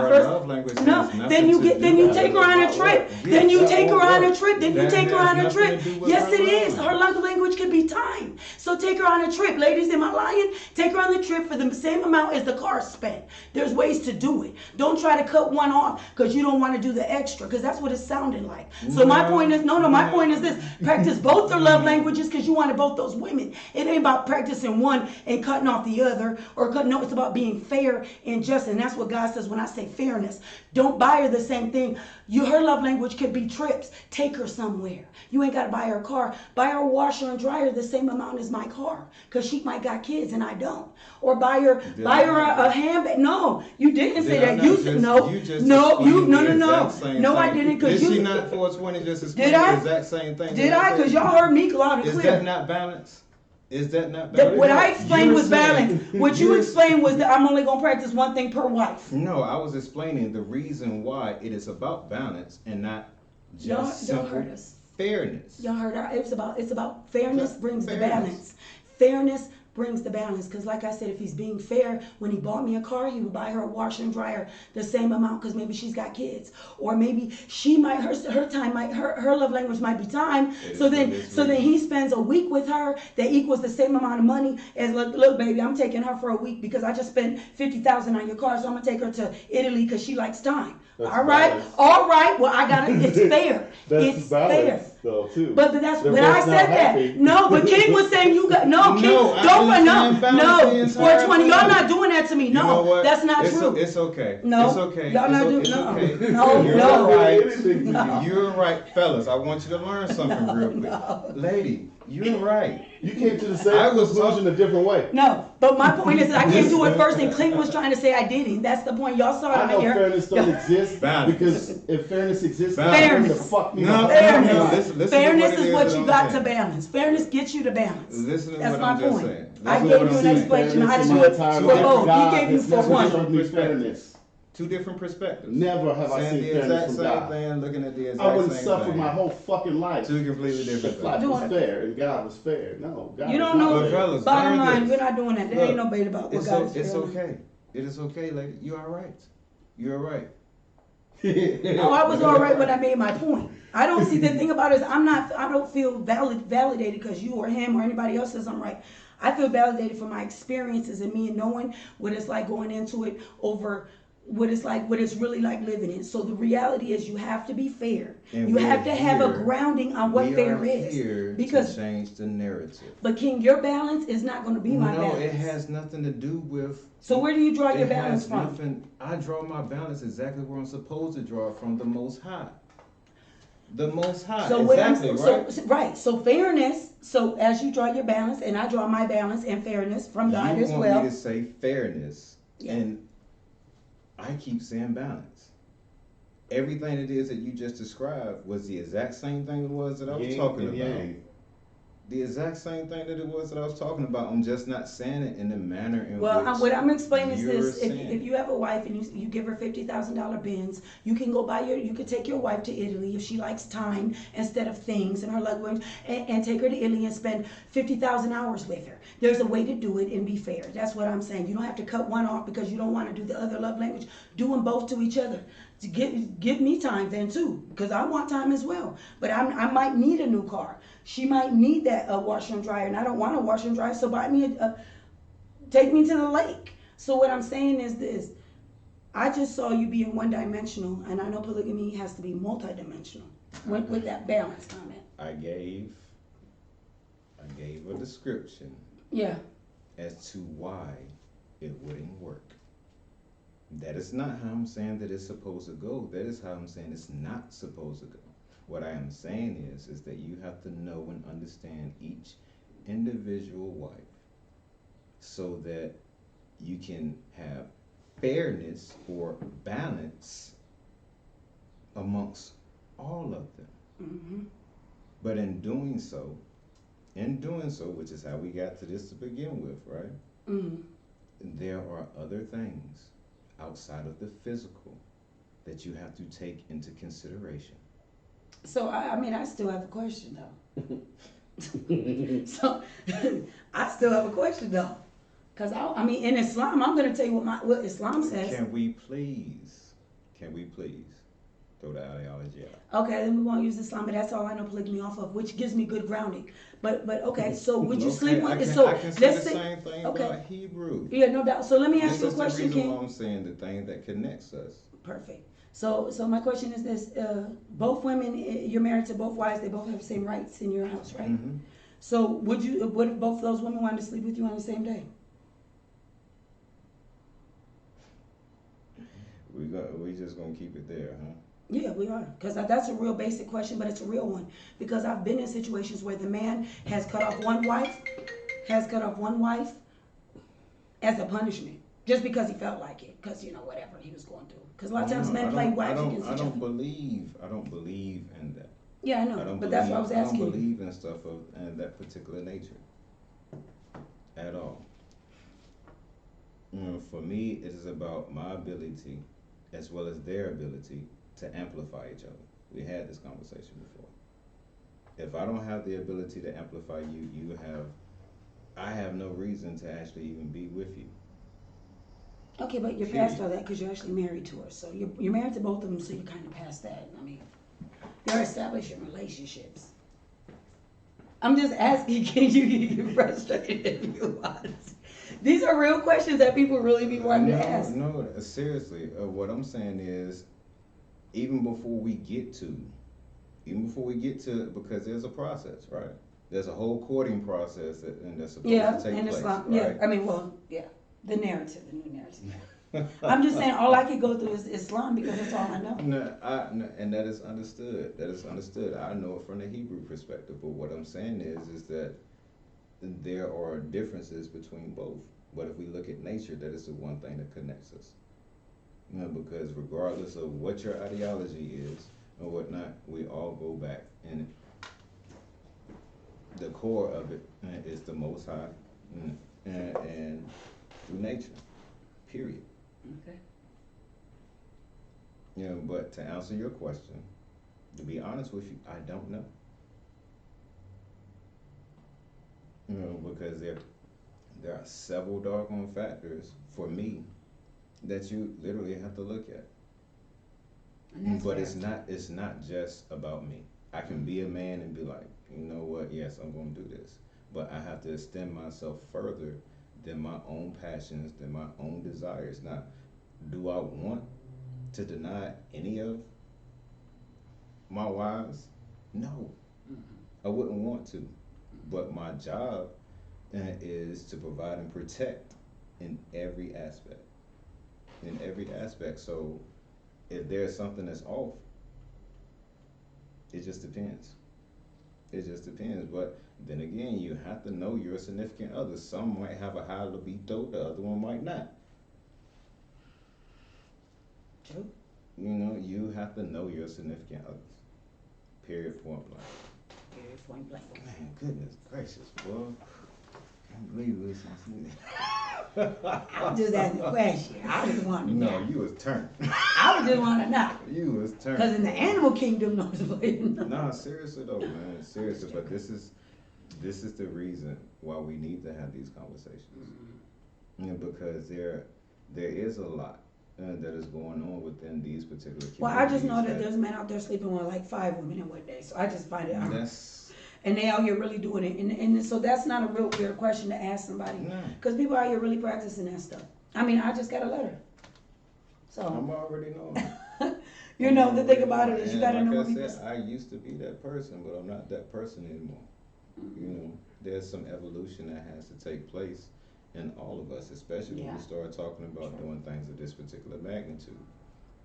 first. love language No, has nothing then you to get do then you with take it. her on a About trip. what? Then you Yes, take that her on a won't trip. Then you work. take her That on a has trip. nothing to do with Yes, her it is. love Her love language could be time. So take her on a trip. Ladies, am I lying? Take her on the trip for the same amount as the car spent. There's ways to do it. Don't try to cut one off because you don't want to do the extra, because that's what it sounded like. So my point is, my point is this: practice both their love languages, because you wanted both those women. It ain't about practicing one and cutting off the other, no, it's about being fair and just. And that's what God says when I say fairness. Don't buy her the same thing. Her love language could be trips. Take her somewhere. You ain't got to buy her a car. Buy her a washer and dryer the same amount as my car, because she might got kids and I don't. Or buy her a handbag. No, you didn't say that. You said no. No, I didn't, because Did you. she not 420 just explain Did I? the exact same thing? Did I? Because y'all heard me loud and Is clear. that not balance? Is that not balance? What I explained You're was saying- balance. What you you're- explained was that I'm only gonna practice one thing per wife. No, I was explaining the reason why it is about balance and not Y'all just don't simple hurt us. fairness. Y'all heard her. It's about fairness Just brings fairness. the balance. Fairness brings the balance. Because like I said, if he's being fair, when he bought me a car, he would buy her a washer and dryer the same amount because maybe she's got kids. Or maybe she might, her time might, her love language might be time. It So is then, what it is so then really. he spends a week with her that equals the same amount of money as, look baby, I'm taking her for a week because I just spent $50,000 on your car. So I'm going to take her to Italy because she likes time. That's All right. balance. All right. Well, I got it. It's fair. That's It's fair. balance, though, too. But that's They're when I both said not that. happy. No, but King was saying you got no. King, No, I don't wasn't no, saying balance no. the entire 420. Y'all time. not doing that to me. You No, know what? that's not it's true. It's okay. No, It's okay. y'all it's not o- doing- it's no. okay. No, You're no. right. Anything to you. You're right, fellas. I want you to learn something real quick. No. Lady, you're right. You came to the I same was conclusion a different way. No, but my point is that I can't do it first, and King was trying to say I didn't. That's the point. Y'all saw it I on know here. fairness don't exist Balance. because if fairness exists, Balance. then the fuck me. No, the Fairness. fuck listen to Fairness what it is is what that you I'm got saying. to balance. Fairness gets you to balance. Listen to That's what my I'm just point. saying. I Listen to gave what you I'm an saying. explanation how to Fairness do in it my entire for life. both. God He gave you has for never one. showed me fairness. Two different perspectives. Never have I Saying seen the fairness exact from same God. thing, looking at the exact I wouldn't same suffer thing. my whole fucking life Two completely different if life things. was fair and God was fair. No, God You is don't not know. But fair. fellas, Bottom learn line, this. we're not doing that. There ain't no Look, debate about what It's, God is it's fair. okay. It is okay, lady. You are right. You're right. No, I was all right when I made my point. I don't see the thing about it is I don't feel validated because you or him or anybody else says I'm right. I feel validated for my experiences and me and knowing what it's like going into it over what it's really like living it. So the reality is you have to be fair. And You we're have to have a here- grounding on what we fair are is. here Because to change the narrative. but King, your balance is not going to be my No, balance. it has nothing to do with. So where do you draw your it balance has from? nothing. I draw my balance exactly where I'm supposed to draw from the Most High. The Most High. So what I'm exactly, right? right. So fairness. So as you draw your balance, and I draw my balance and fairness from God You as want well. me to say fairness, Yeah. and I keep saying balance. Everything it is that you just described was the exact same thing it was that I was Yin talking and about. yang. The exact same thing that it was that I was talking about. I'm just not saying it in the manner in Well, which what I'm explaining is you're this: if saying. you have a wife and you give her $50,000 bins, you can go buy you could take your wife to Italy if she likes time instead of things and her language, and take her to Italy and spend 50,000 hours with her. There's a way to do it and be fair. That's what I'm saying. You don't have to cut one off because you don't want to do the other love language. Do them both to each other. To give me time then too, because I want time as well. But I might need a new car. She might need that washer and dryer, and I don't want a washer and dryer. So buy me take me to the lake. So what I'm saying is this: I just saw you being one-dimensional, and I know polygamy has to be multi-dimensional with that balance comment. I gave a description Yeah. as to why it wouldn't work. That is not how I'm saying that it's supposed to go. That is how I'm saying it's not supposed to go. What I am saying is that you have to know and understand each individual wife so that you can have fairness or balance amongst all of them. Mm-hmm. But in doing so, which is how we got to this to begin with, right? Mm-hmm. There are other things outside of the physical that you have to take into consideration. So I still have a question though. So I still have a question though, because in Islam, I'm gonna tell you what Islam says. Can we please throw the ideology out? Okay, then we won't use Islam, but that's all I know polygamy off of, which gives me good grounding. But okay, so would you sleep on it? So I can say let's the say, same thing okay. about Hebrew. Yeah, no doubt. So let me ask This you a is the question, reason King. why I'm saying the thing that connects us. Perfect. So my question is this: both women, you're married to both wives. They both have the same rights in your house, right? Mm-hmm. So what if both of those women wanted to sleep with you on the same day? We just gonna keep it there, huh? Yeah, we are. Because that's a real basic question, but it's a real one. Because I've been in situations where the man has cut off one wife as a punishment. Just because he felt like it. Because, whatever he was going through. Because a lot of times men play wives against each other. I don't believe in that. Yeah, I know. But that's what I was asking I don't you. believe in stuff of that particular nature. at all. For me, it is about my ability as well as their ability to amplify each other. We had this conversation before. If I don't have the ability to amplify you, I have no reason to actually even be with you. Okay, but you're past all that because you're actually married to her. So you're married to both of them, so you're kind of past that. I mean, they're establishing relationships. I'm just asking, can you get frustrated if you're honest? These are real questions that people really be wanting to ask. No, seriously. What I'm saying is, even before we get to, because there's a process, right? There's a whole courting process that's supposed to take place. Islam, right? yeah. I mean, well, yeah. The new narrative. I'm just saying, all I could go through is Islam because that's all I know. No, and that is understood. That is understood. I know it from the Hebrew perspective, but what I'm saying is that there are differences between both. But if we look at nature, that is the one thing that connects us. Because regardless of what your ideology is or whatnot, we all go back, and the core of it is the Most High, and through nature, period. Okay. But to answer your question, to be honest with you, I don't know. Because there are several doggone factors for me that you literally have to look at. But it's not just about me. I can be a man and be like, you know what, yes, I'm gonna do this. But I have to extend myself further than my own passions, than my own desires. Now, do I want to deny any of my wives? No. I wouldn't want to. But my job is to provide and protect in every aspect. In every aspect. So if there's something that's off, it just depends. It just depends. But then again, you have to know your significant other. Some might have a high libido, the other one might not. True. You have to know your significant others. Period, point blank. Period, point blank. Man, goodness gracious, boy. Can't believe this. I was just asking a question. I just want to know. No, you was turned. I was just want to know. You was turned. Because in the animal kingdom, no way to know. Nah, seriously though, man. Seriously, but this is the reason why we need to have these conversations. Because there is a lot that is going on within these particular communities. Well, I just know that there's men out there sleeping with like 5 women in one day. So I just find it and they out here really doing it. And so that's not a real weird question to ask somebody. Because people out here really practicing that stuff. I mean, I just got a letter. So I'm already knowing. The thing about it is you got to know what people say. I used to be that person, but I'm not that person anymore. There's some evolution that has to take place in all of us, especially when we start talking about doing things of this particular magnitude,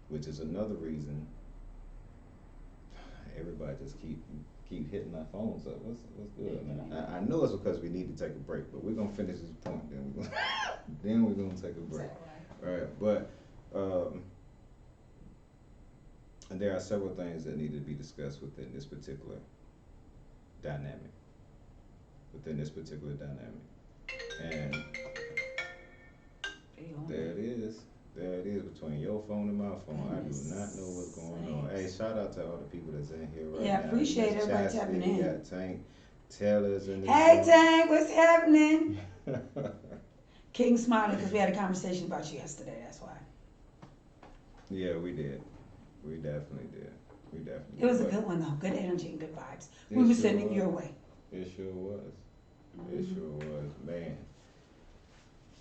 which is another reason everybody just keep hitting our phones up. What's good, man? I know it's because we need to take a break, but we're gonna finish this point, then we're gonna take a break. All right, but and there are several things that need to be discussed within this particular dynamic. And there it is between your phone and my phone. I do not know what's going on. Hey, shout out to all the people that's in here right now. Yeah, appreciate everybody tapping in. We got Tank Taylor's in this. Hey Tank, what's happening? King smiling because we had a conversation about you yesterday, that's why. Yeah, we did. We definitely did. It was a good one though. Good energy and good vibes. We were sending your way. It sure was. It sure was.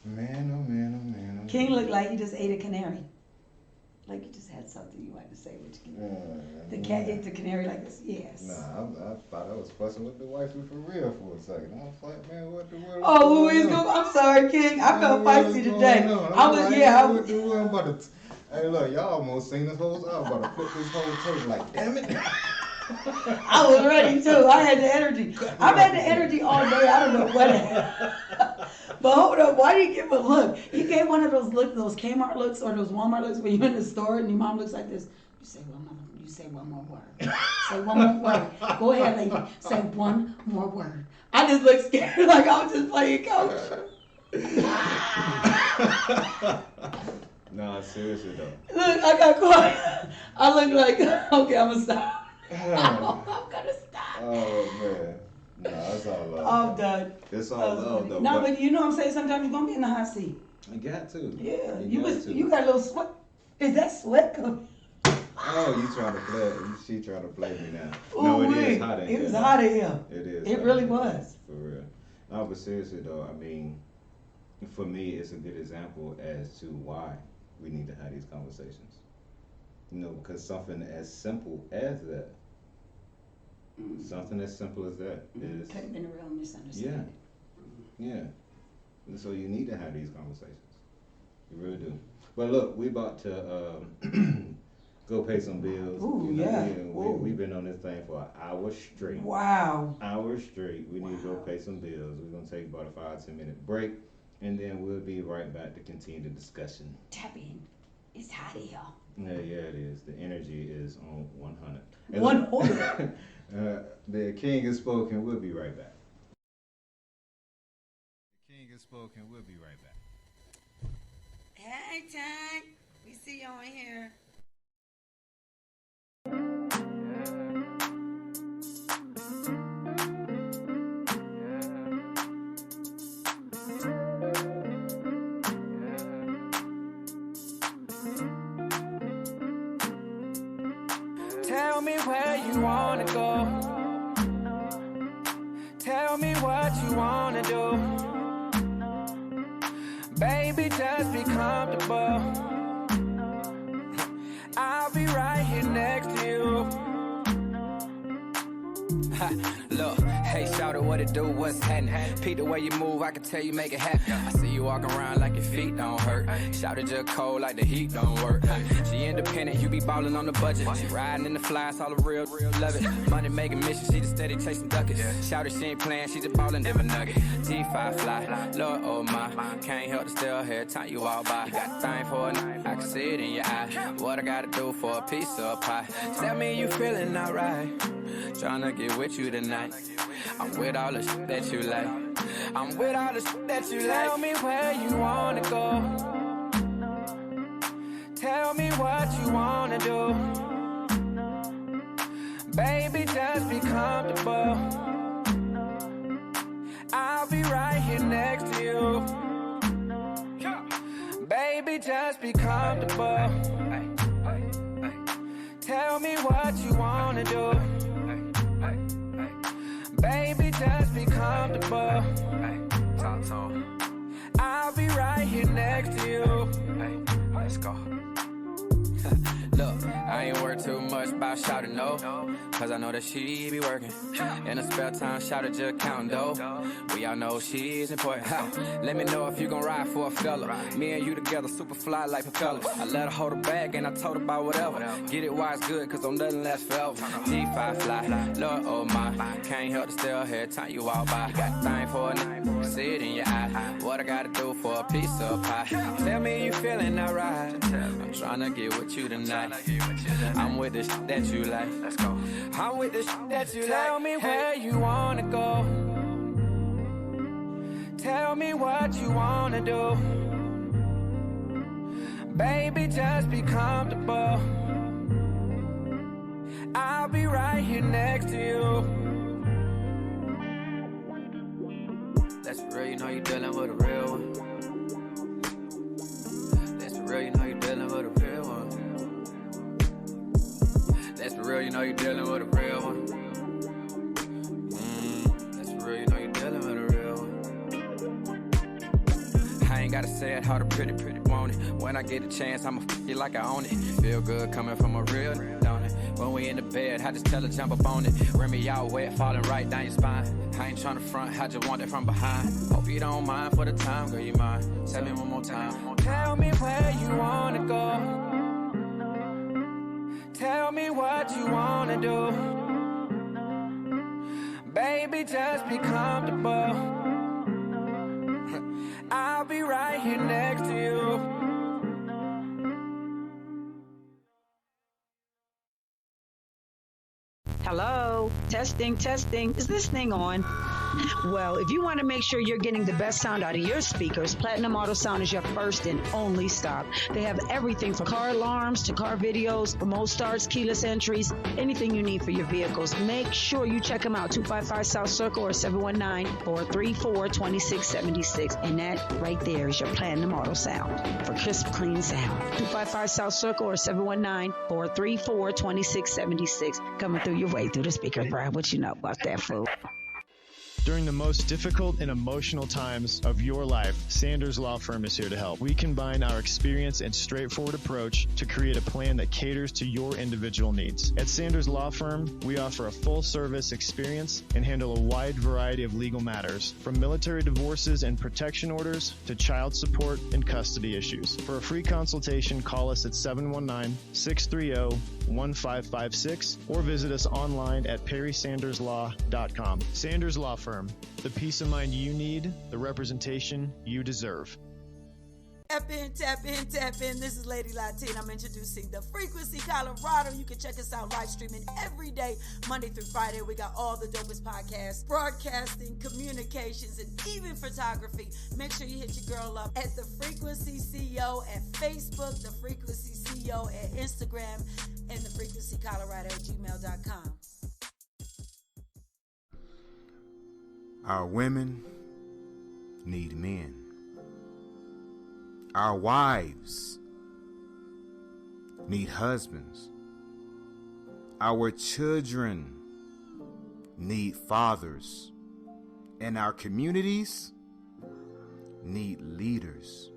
Man, oh man. King looked like he just ate a canary. Like you just had something you wanted to say with your The cat ate the canary like this. Yes. Nah, I thought I was fussing with the wifey for real for a second. I was like, man, what the world? Oh, Louis, I'm sorry, King. I felt feisty today. I'm about to. Hey, look, y'all almost seen this whole. I was about to flip this whole table. Like, damn it. I was ready too. I had the energy. I've had the energy all day. I don't know what. But hold up, why did he give a look? He gave one of those those Kmart looks or those Walmart looks where you're in the store and your mom looks like this. You say one more word. Say one more word. Go ahead, lady. Say one more word. I just look scared like I was just playing coach. No, seriously though. Look, I got caught. I look like, okay, I'm gonna stop. I'm gonna stop. Oh man. No, it's all love. I'm done. It's all love though. No, but you know what I'm saying? Sometimes you're gonna be in the hot seat. I got to. Yeah. You You got a little sweat. Is that sweat coming? Oh, you trying to play? She trying to play me now? Ooh, No, it is hot in here. It was hot in here. It is. It really was. For real. No, but seriously though, I mean, for me, it's a good example as to why we need to have these conversations. You know, because something as simple as that, something as simple as that is. Could have been a real misunderstanding. Yeah. And so you need to have these conversations. You really do. But look, we about to go pay some bills. Ooh, you know, yeah. We've been on this thing for an hour straight. Wow. Hour straight. We need to go pay some bills. We're going to take about a 5-10 minute break, and then we'll be right back to continue the discussion. Tap in. It's hot in here. Yeah, it is. The energy is on 100. 100. The King has spoken. We'll be right back. The King has spoken. We'll be right back. Hey, Tank. We see you on here. Tell me where you wanna go. Tell me what you wanna do. Baby, just be comfortable. I'll be right here next to you. Look, hey, shout out what it do, what's happening? Peep the way you move, I can tell you make it happen. I see you walking around like your feet don't hurt. Shout it just cold like the heat don't work. She independent, you be ballin' on the budget. She riding in the flies, all the real love it. Money making mission, she just steady chasing duckets. Shout it, she ain't playing, she just ballin' them a nugget. T5 fly, Lord, oh my. Can't help to still hear time you all by. Got a thing for a night, I can see it in your eye. What I gotta do for a piece of pie? Tell me you feeling alright. Tryna get with you tonight. I'm with all the shit that you like. I'm with all the shit that you like. Tell me where you wanna go. Tell me what you wanna do. Baby, just be comfortable. I'll be right here next to you. Baby, just be comfortable. Tell me what you wanna do. Baby, just be comfortable. I'll be right here next to you. Let's go. Look, I ain't worried too much about shouting no, cause I know that she be working. In her spare time, shout it just counting dough. We all know she's important. Let me know if you gon' ride for a fella. Me and you together, super fly like propellers. I let her hold her bag and I told her about whatever. Get it while it's good, cause don't nothing last forever. T5 fly, Lord, oh my. Can't help to still hear time you walk by. Got a thing for a night, see it in your eye. What I gotta do for a piece of pie? Tell me you feeling alright. I'm tryna get with you tonight. I'm with the shit that you like. Let's go. I'm with the shit that you like. Tell me where you wanna go. Tell me what you wanna do. Baby, just be comfortable. I'll be right here next to you. That's real, you know you're dealing with a real one. That's real, you know you're dealing with a real one. That's real, you know you're dealing with a real one. That's real, you know you're dealing with a real one. I ain't gotta say it how the pretty want it. When I get a chance, I'ma f you like I own it. Feel good coming from a real, don't it? When we in the bed, I just tell her jump up on it. Rim me all wet, falling right down your spine. I ain't tryna front, I just want it from behind. Hope you don't mind for the time, girl, you mind. Tell me one more time. Tell me where you wanna go. Tell me what you wanna do. Baby, just be comfortable. Hello? Testing, testing. Is this thing on? Well, if you want to make sure you're getting the best sound out of your speakers, Platinum Auto Sound is your first and only stop. They have everything from car alarms to car videos, remote starts, keyless entries, anything you need for your vehicles. Make sure you check them out, 255 South Circle or 719-434-2676. And that right there is your Platinum Auto Sound for crisp, clean sound. 255 South Circle or 719-434-2676. Coming through your way through the speakers, Brad. What you know about that, fool? During the most difficult and emotional times of your life, Sanders Law Firm is here to help. We combine our experience and straightforward approach to create a plan that caters to your individual needs. At Sanders Law Firm, we offer a full-service experience and handle a wide variety of legal matters, from military divorces and protection orders to child support and custody issues. For a free consultation, call us at 719-630-1556 or visit us online at perrysanderslaw.com. Sanders Law Firm. The peace of mind you need, the representation you deserve. Tap in, tap in, tap in. This is Lady Latina. I'm introducing The Frequency Colorado. You can check us out live streaming every day, Monday through Friday. We got all the dopest podcasts, broadcasting, communications, and even photography. Make sure you hit your girl up at The Frequency CEO at Facebook, The Frequency CEO at Instagram, and thefrequencycolorado@gmail.com. Our women need men. Our wives need husbands. Our children need fathers. And our communities need leaders.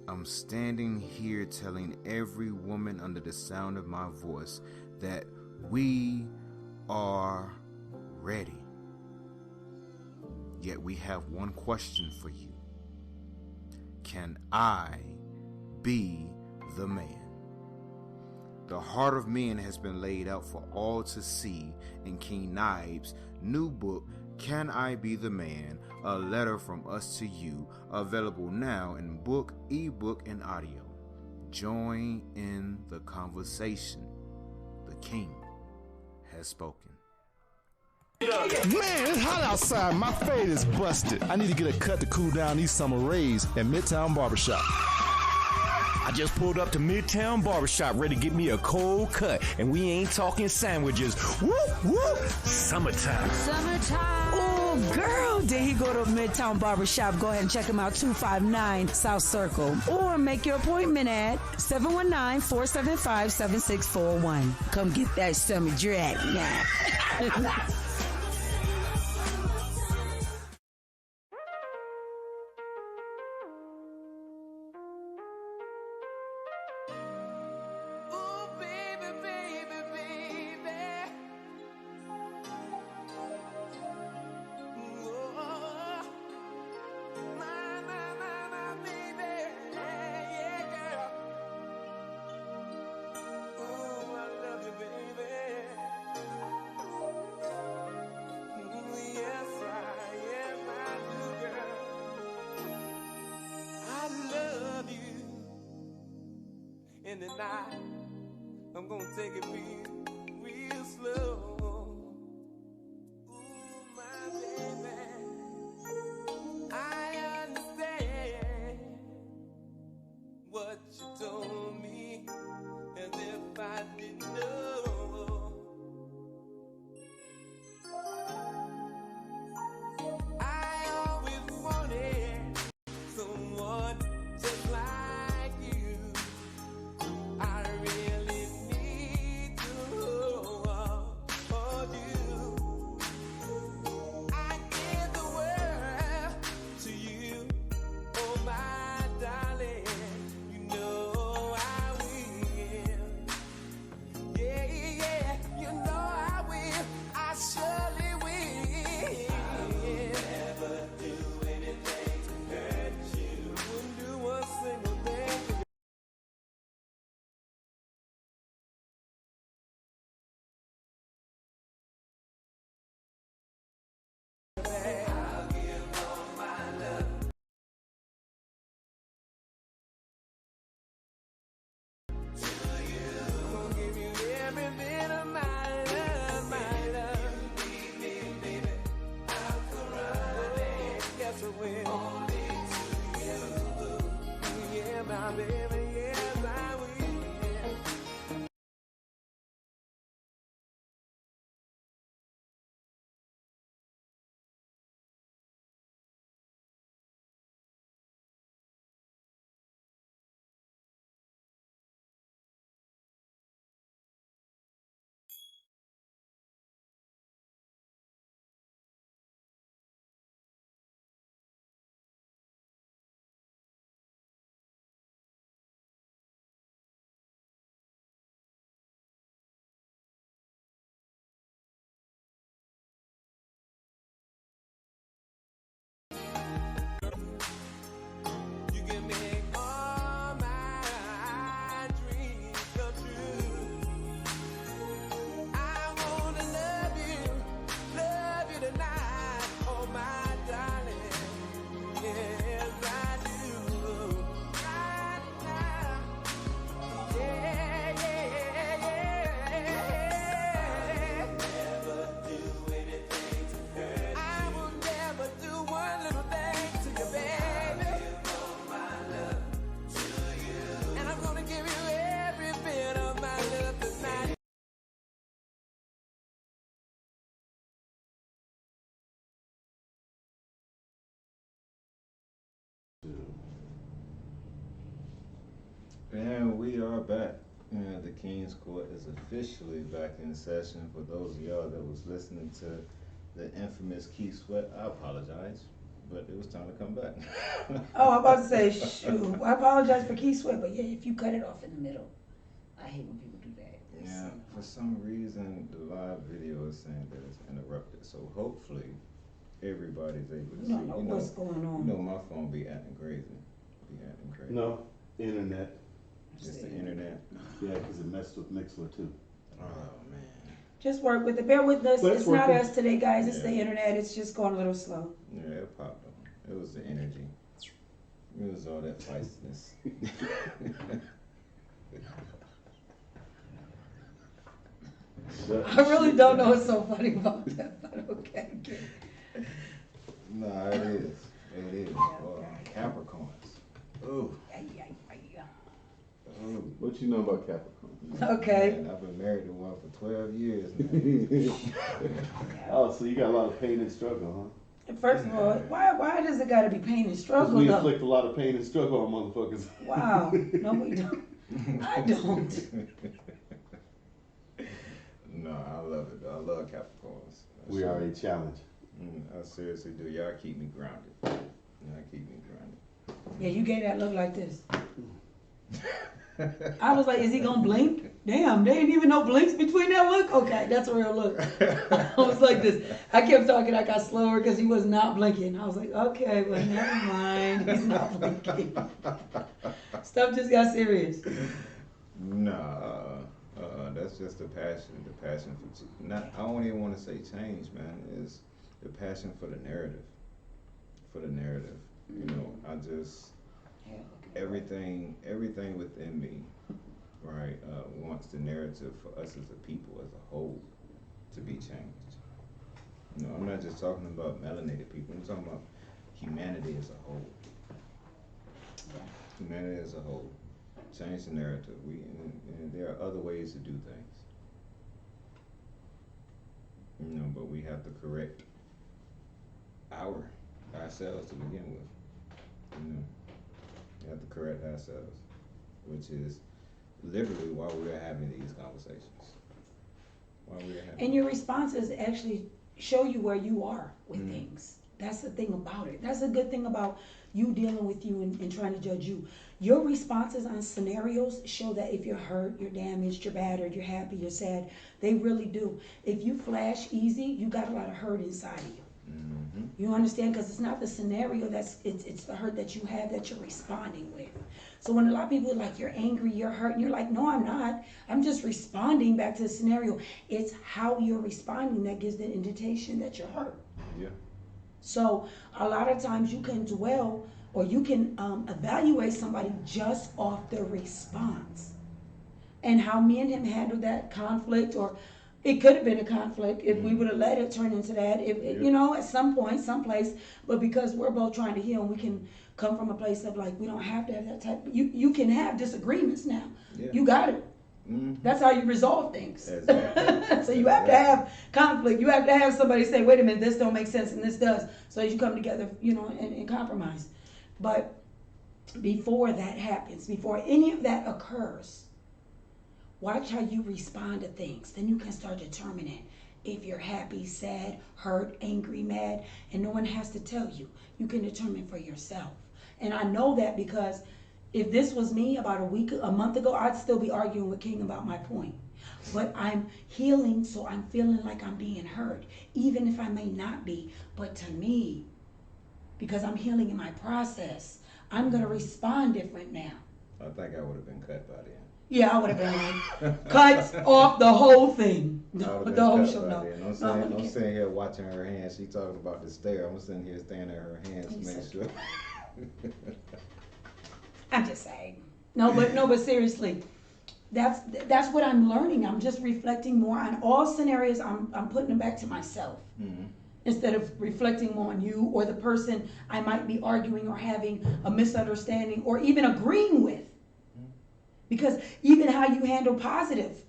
I'm standing here telling every woman under the sound of my voice that we are ready. Yet we have one question for you. Can I be the man? The heart of men has been laid out for all to see in King Naib's new book, Can I Be the Man? A Letter from Us to You, available now in book, ebook, and audio. Join in the conversation. The King has spoken. Man, it's hot outside. My fade is busted. I need to get a cut to cool down these summer rays at Midtown Barbershop. I just pulled up to Midtown Barbershop ready to get me a cold cut. And we ain't talking sandwiches. Whoop, whoop. Summertime. Summertime. Oh, girl, did he go to Midtown Barbershop? Go ahead and check him out, 259 South Circle. Or make your appointment at 719-475-7641. Come get that summer drag. Yeah. In the night, I'm gonna take it real slow. Ooh, my baby, I understand what you told me, as if I didn't know. I always wanted someone just like you. I really need to hold you. I give the world to you, oh my darling. You know I will. Yeah, yeah, you know I will. I surely will. Never do anything to hurt you. Wouldn't do one single thing. Gonna give you every bit of my love. are back. The King's Court is officially back in session. For those of y'all that was listening to the infamous Keith Sweat, I apologize, but it was time to come back. Oh, I'm about to say, shoot. I apologize for Keith Sweat, but yeah, if you cut it off in the middle, I hate when people do that. Yeah, for some reason, the live video is saying that it's interrupted. So hopefully, everybody's able to see. Know what's going on. You know my phone be acting crazy. No, internet. It's the internet. Yeah, because it messed with Mixler too. Oh man. Just work with it. Bear with us. But It's not working. us today, guys. It's Yeah. the internet. It's just going a little slow. Yeah, it popped on. It was the energy. It was all that feistiness. I really don't know what's so funny about that, but okay. Nah, it is. It is. Boy, Capricorns. Ooh. Ooh. What you know about Capricorn? Okay. Man, I've been married to one for 12 years now. Oh, so you got a lot of pain and struggle, First of all, why does it gotta be pain and huh? Because struggle we though? inflict a lot of pain and struggle on motherfuckers. Wow. No, we don't. I don't. No, I love it. I love Capricorns. We are a challenge. I seriously do. Y'all keep me grounded. Y'all keep me grounded. Yeah, you gave that look like this. I was like, is he gonna blink? Damn, they didn't even know blinks between that look. Okay, that's a real look. I was like this. I kept talking. I got slower because he was not blinking. I was like, okay, well, never mind. He's not blinking. Stuff just got serious. Nah, that's just the passion for, not, I don't even want to say change, man, is the passion for the narrative. You know, I just, everything within me, right, wants the narrative for us as a people, as a whole, to be changed. You know, I'm not just talking about melanated people, I'm talking about humanity as a whole. Humanity as a whole. Change the narrative. And there are other ways to do things. You know, but we have to correct ourselves to begin with. You know, we have to correct ourselves, which is literally why we're having these conversations. And your responses actually show you where you are with things. That's the thing about it. That's a good thing about you dealing with you and trying to judge you. Your responses on scenarios show that if you're hurt, you're damaged, you're battered, you're happy, you're sad. They really do. If you flash easy, you got a lot of hurt inside of you. You understand? Because it's not the scenario it's the hurt that you have that you're responding with. So when a lot of people are like, you're angry, you're hurt, and you're like, no, I'm not. I'm just responding back to the scenario. It's how you're responding that gives the indication that you're hurt. Yeah. So a lot of times you can dwell or you can evaluate somebody just off their response and how me and him handled that conflict, or it could have been a conflict if we would have let it turn into that, you know, at some point, someplace, but because we're both trying to heal and we can come from a place of like, we don't have to have that type, you can have disagreements now. Yeah. You got it. That's how you resolve things. Exactly. So you have to have conflict. You have to have somebody say, wait a minute, this don't make sense and this does. So you come together, you know, and compromise. But before that happens, before any of that occurs, watch how you respond to things. Then you can start determining if you're happy, sad, hurt, angry, mad, and no one has to tell you. You can determine for yourself. And I know that because if this was me about a month ago, I'd still be arguing with King about my point. But I'm healing, so I'm feeling like I'm being heard, even if I may not be. But to me, because I'm healing in my process, I'm going to respond different now. I think I would have been cut by then. Yeah, I would have been like, cut off the whole thing. The whole show, no. I'm sitting here watching her hands. She talking about the stare. I'm sitting here staring at her hands to make sure. I'm just saying. No, but seriously, that's what I'm learning. I'm just reflecting more on all scenarios. I'm putting them back to myself instead of reflecting more on you or the person I might be arguing or having a misunderstanding or even agreeing with. Because even how you handle positive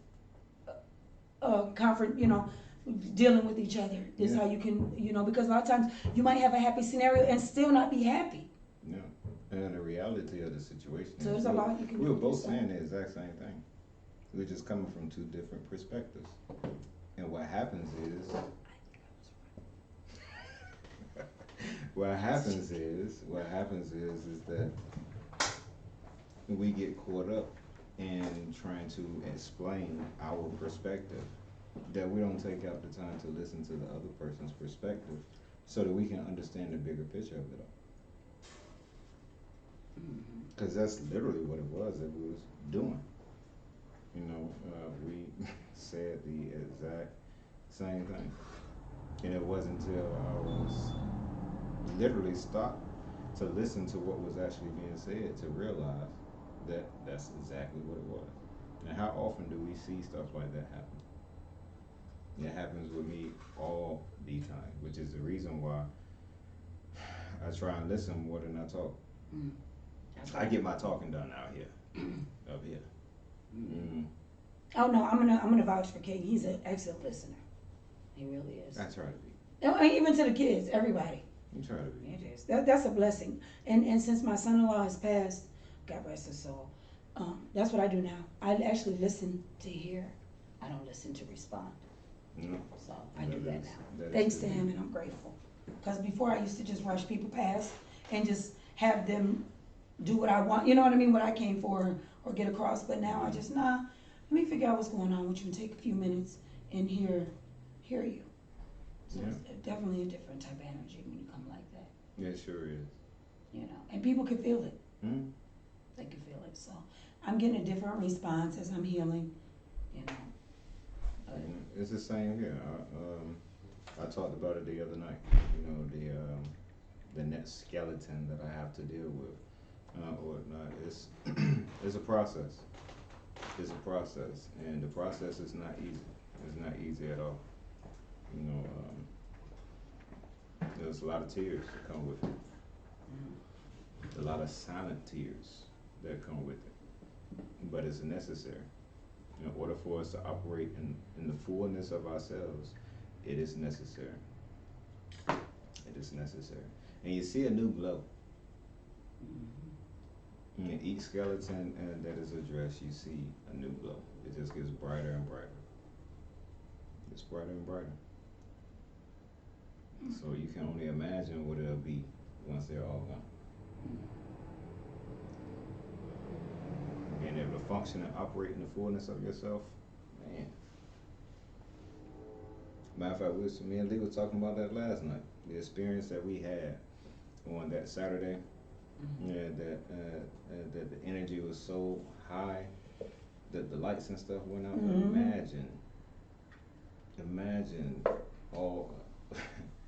dealing with each other is how you can, because a lot of times you might have a happy scenario and still not be happy. Yeah. And the reality of the situation So is there's a lot you can we do were both yourself. saying the exact same thing. We're just coming from two different perspectives. And what happens is what happens is that we get caught up in trying to explain our perspective, that we don't take out the time to listen to the other person's perspective so that we can understand the bigger picture of it all. Because that's literally what it was that we was doing. You know, we said the exact same thing. And it wasn't until I was literally stopped to listen to what was actually being said to realize that that's exactly what it was. And how often do we see stuff like that happen? It happens with me all the time, which is the reason why I try and listen more than I talk. I get my talking done out here, up here. Oh no, I'm gonna vouch for King. He's an excellent listener. He really is. I try to be. Even to the kids, everybody. You try to be. It is. That's a blessing. And since my son-in-law has passed, God rest his soul, that's what I do now. I actually listen to hear. I don't listen to respond. No. So I do that now. That Thanks is to good. him, and I'm grateful. Because before I used to just rush people past and just have them do what I want, you know what I mean, what I came for or get across. But now I just, let me figure out what's going on with you and take a few minutes and hear you. So Yeah. it's definitely a different type of energy when you come like that, Yeah, it sure is. you know. And people can feel it. Mm-hmm. They can feel it. So I'm getting a different response as I'm healing, you know. But It's the same here. I talked about it the other night. You know, the net skeleton that I have to deal with, or not. It's a process. It's a process, and the process is not easy. It's not easy at all. You know, there's a lot of tears that come with it. A lot of silent tears that come with it, but it's necessary. In order for us to operate in the fullness of ourselves, it is necessary. It is necessary. And you see a new glow. In each skeleton that is addressed, you see a new glow. It just gets brighter and brighter. It's brighter and brighter. So you can only imagine what it'll be once they're all gone. Being able to function and operate in the fullness of yourself, man. Matter of fact, me and Lee were talking about that last night. The experience that we had on that Saturday, that the energy was so high that the lights and stuff went out. Imagine all.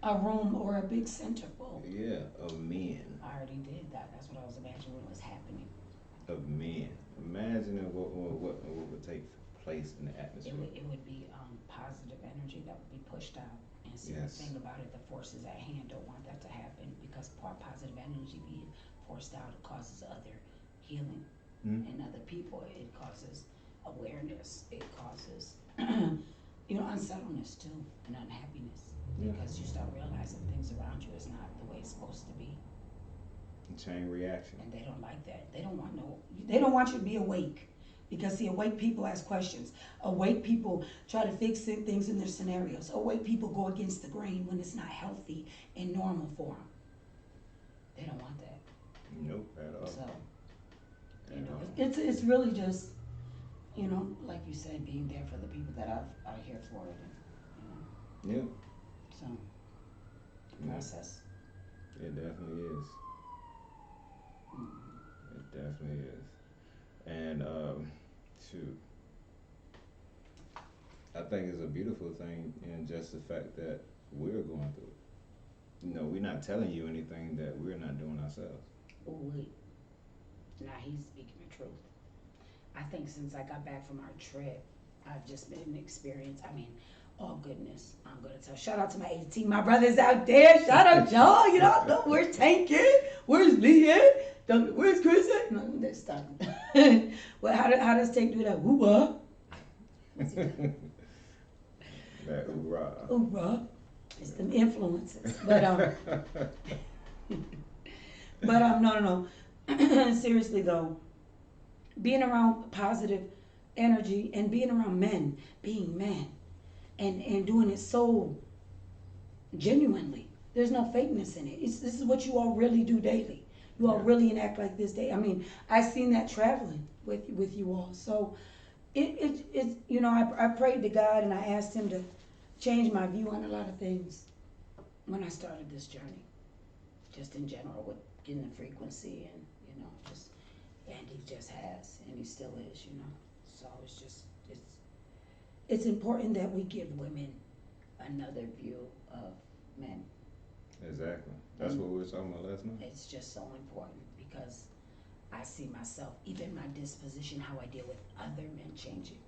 a room or a big center full. Yeah, of men. I already did that. That's what I was imagining was happening. Of men. Imagining what would take place in the atmosphere. It would be positive energy that would be pushed out. And see, Yes. the thing about it, the forces at hand don't want that to happen, because positive energy being forced out, it causes other healing in other people. It causes awareness. It causes unsettledness too, and unhappiness. Yeah. Because you start realizing things around you is not the way it's supposed to be. Chain reaction. And they don't like that. They don't want you to be awake. Because see, awake people ask questions. Awake people try to fix things in their scenarios. Awake people go against the grain when it's not healthy and normal for them. They don't want that. Nope, at all. So, At all. it's really just, like you said, being there for the people that are here for it. And, Yeah. so, the process. It definitely is. It definitely is. And shoot, I think it's a beautiful thing in just the fact that we're going through it. We're not telling you anything that we're not doing ourselves. Oh, wait. Now he's speaking the truth. I think since I got back from our trip, I've just been experienced. I mean, oh goodness, I'm gonna tell. Shout out to my AT, my brothers out there. Shout out y'all. You know, where's Tank at? Where's Lee at? Where's Chris at? No, that's stuff. Well, how does Tank do that? Woo-wah. That hoorah. Hoorah. It's them influences. But no. seriously though, being around positive energy and being around men, being men, and doing it so genuinely. There's no fakeness in it. This is what you all really do daily. You all really enact like this day. I mean, I've seen that traveling with you all. So it you know, I prayed to God and I asked him to change my view on a lot of things when I started this journey. Just in general with getting the frequency and, you know, just, and he just has, and he still is, you know. So it's just, it's important that we give women another view of men. Exactly. That's what we were talking about last night. It's just so important because I see myself, even my disposition, how I deal with other men changing.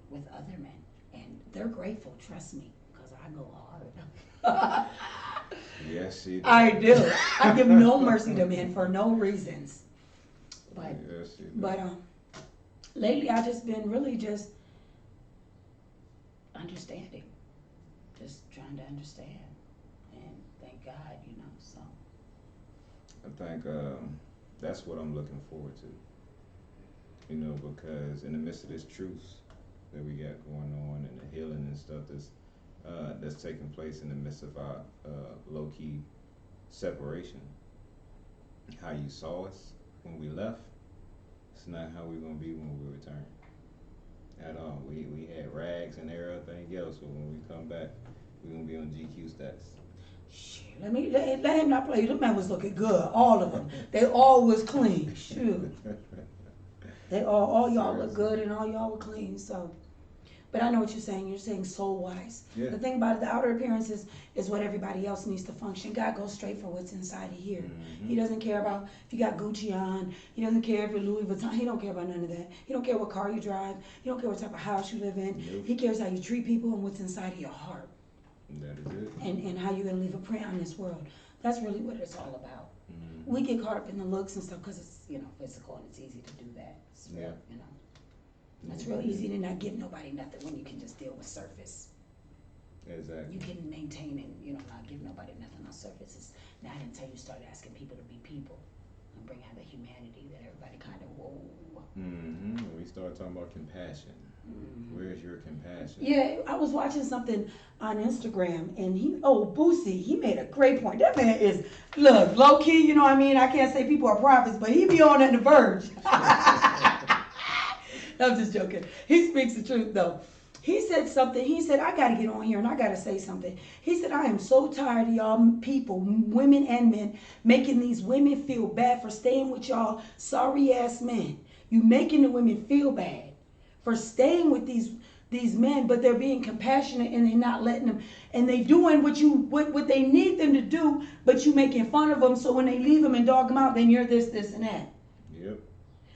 With other men. And they're grateful, trust me, because I go hard. Yes, she does. I do. I give no mercy to men for no reasons. But, yes, she does. but lately I've just been really just understanding. Just trying to understand. And thank God, you know, so. I think that's what I'm looking forward to. You know, because in the midst of this truth that we got going on and the healing and stuff that's taking place in the midst of our low-key separation, how you saw us when we left, it's not how we're going to be when we return at all. We had rags and everything else, but when we come back, we're going to be on GQ status. Shit, let him not play. The man was looking good, all of them. They all was clean, shoot. They all y'all look good and all y'all were clean, so. But I know what you're saying. You're saying soul-wise. Yeah. The thing about it, the outer appearance is what everybody else needs to function. God goes straight for what's inside of here. Mm-hmm. He doesn't care about if you got Gucci on. He doesn't care if you're Louis Vuitton. He don't care about none of that. He don't care what car you drive. He don't care what type of house you live in. Nope. He cares how you treat people and what's inside of your heart. That is it. And how you're going to leave a print on this world. That's really what it's all about. Mm-hmm. We get caught up in the looks and stuff because it's, you know, physical and it's easy to do that. It's real, you know. It's real easy to not give nobody nothing when you can just deal with surface. Exactly. You can maintain and, you know, not give nobody nothing on surface. It's not until you start asking people to be people and bring out the humanity that everybody kind of, whoa. Mm-hmm. When we start talking about compassion, where's your compassion? Yeah, I was watching something on Instagram and Boosie, he made a great point. That man is, look, low key, you know what I mean? I can't say people are prophets, but he be on at the verge. I'm just joking. He speaks the truth though. He said something. He said, I got to get on here and I got to say something. He said, I am so tired of y'all people, women and men, making these women feel bad for staying with y'all sorry ass men. You making the women feel bad for staying with these men, but they're being compassionate and they're not letting them, and they doing what they need them to do, but you making fun of them. So when they leave them and dog them out, then you're this, and that. Yep.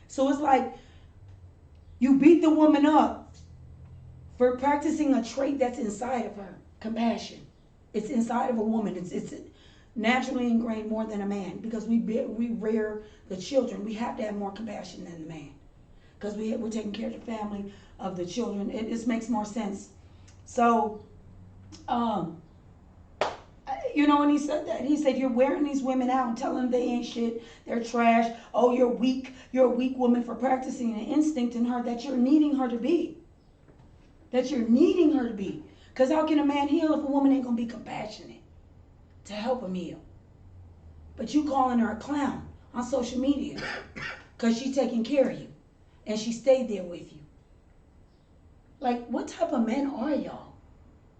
So it's like, you beat the woman up for practicing a trait that's inside of her, compassion. It's inside of a woman. It's naturally ingrained more than a man because we rear the children. We have to have more compassion than the man because we're taking care of the family, of the children. It just makes more sense. So, you know, when he said that, he said, you're wearing these women out and telling them they ain't shit, they're trash. Oh, you're weak. You're a weak woman for practicing an instinct in her that you're needing her to be. That you're needing her to be. Because how can a man heal if a woman ain't going to be compassionate to help him heal? But you calling her a clown on social media because she's taking care of you and she stayed there with you. Like, what type of men are y'all?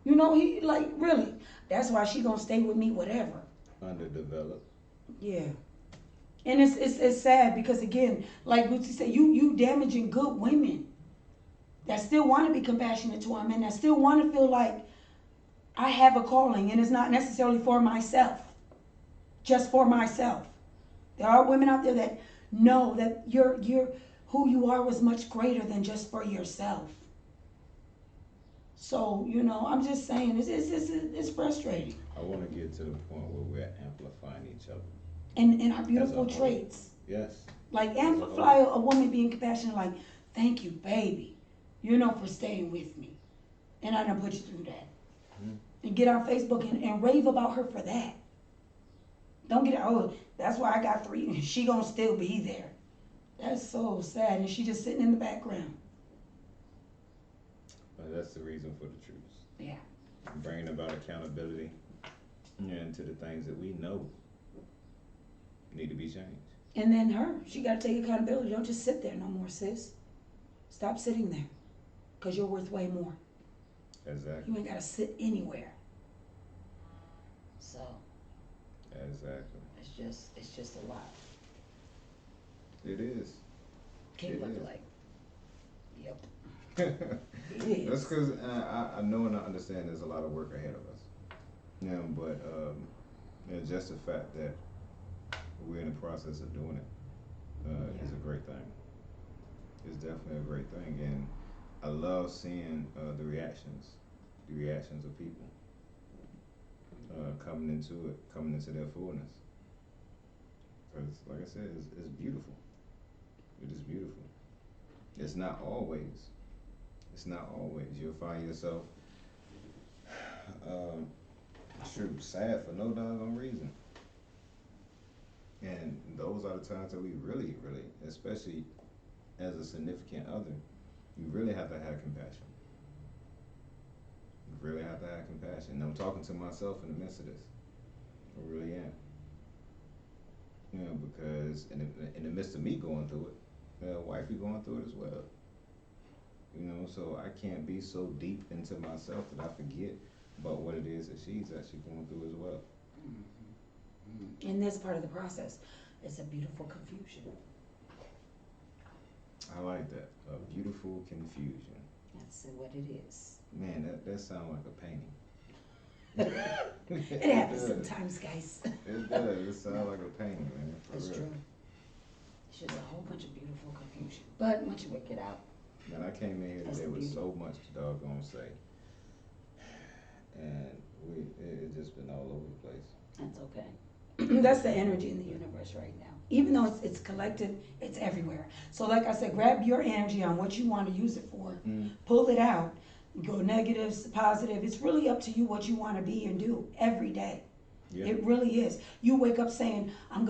You know, he, like, really, that's why she gonna stay with me, whatever. Underdeveloped. Yeah. And it's sad because, again, like Lucy said, you damaging good women that still want to be compassionate to our men, that still want to feel like I have a calling and it's not necessarily for myself, just for myself. There are women out there that know that you're who you are was much greater than just for yourself. So, you know, I'm just saying, it's frustrating. I want to get to the point where we're amplifying each other. And our beautiful traits. Yes. Like, amplify a woman being compassionate, like, thank you, baby, you know, for staying with me. And I done put you through that. Mm-hmm. And get on Facebook and rave about her for that. Don't get it. Oh, that's why I got 3. She gonna still be there. That's so sad, and she just sitting in the background. But that's the reason for the truth. Yeah. Bringing about accountability into the things that we know need to be changed. And then she got to take accountability. Don't just sit there no more, sis. Stop sitting there, because you're worth way more. Exactly. You ain't got to sit anywhere. So. Exactly. It's just a lot. It is. Can't look is. like. Yep. It is. That's because I know and I understand there's a lot of work ahead of us. But just the fact that we're in the process of doing it is a great thing. It's definitely a great thing, and I love seeing the reactions of people coming into their fullness. Because, like I said, it's beautiful. It is beautiful. It's not always. You'll find yourself sad for no doggone reason. And those are the times that we really, really, especially as a significant other, you really have to have compassion. You really have to have compassion. And I'm talking to myself in the midst of this. I really am. Because in the midst of me going through it, wifey going through it as well. So I can't be so deep into myself that I forget about what it is that she's actually going through as well. And that's part of the process. It's a beautiful confusion. I like that. A beautiful confusion. That's what it is. Man, that sounds like a painting. It happens sometimes, guys. It does. It sounds like a painting, man. That's true. It's just a whole bunch of beautiful confusion. But once you work it out. Man, I came in here today with so much to doggone say. And it's just been all over the place. That's okay. That's the energy in the universe right now. Even though it's collective, it's everywhere. So like I said, grab your energy on what you want to use it for. Pull it out. Go negatives, positive. It's really up to you what you want to be and do every day. Yeah. It really is. You wake up saying, I'm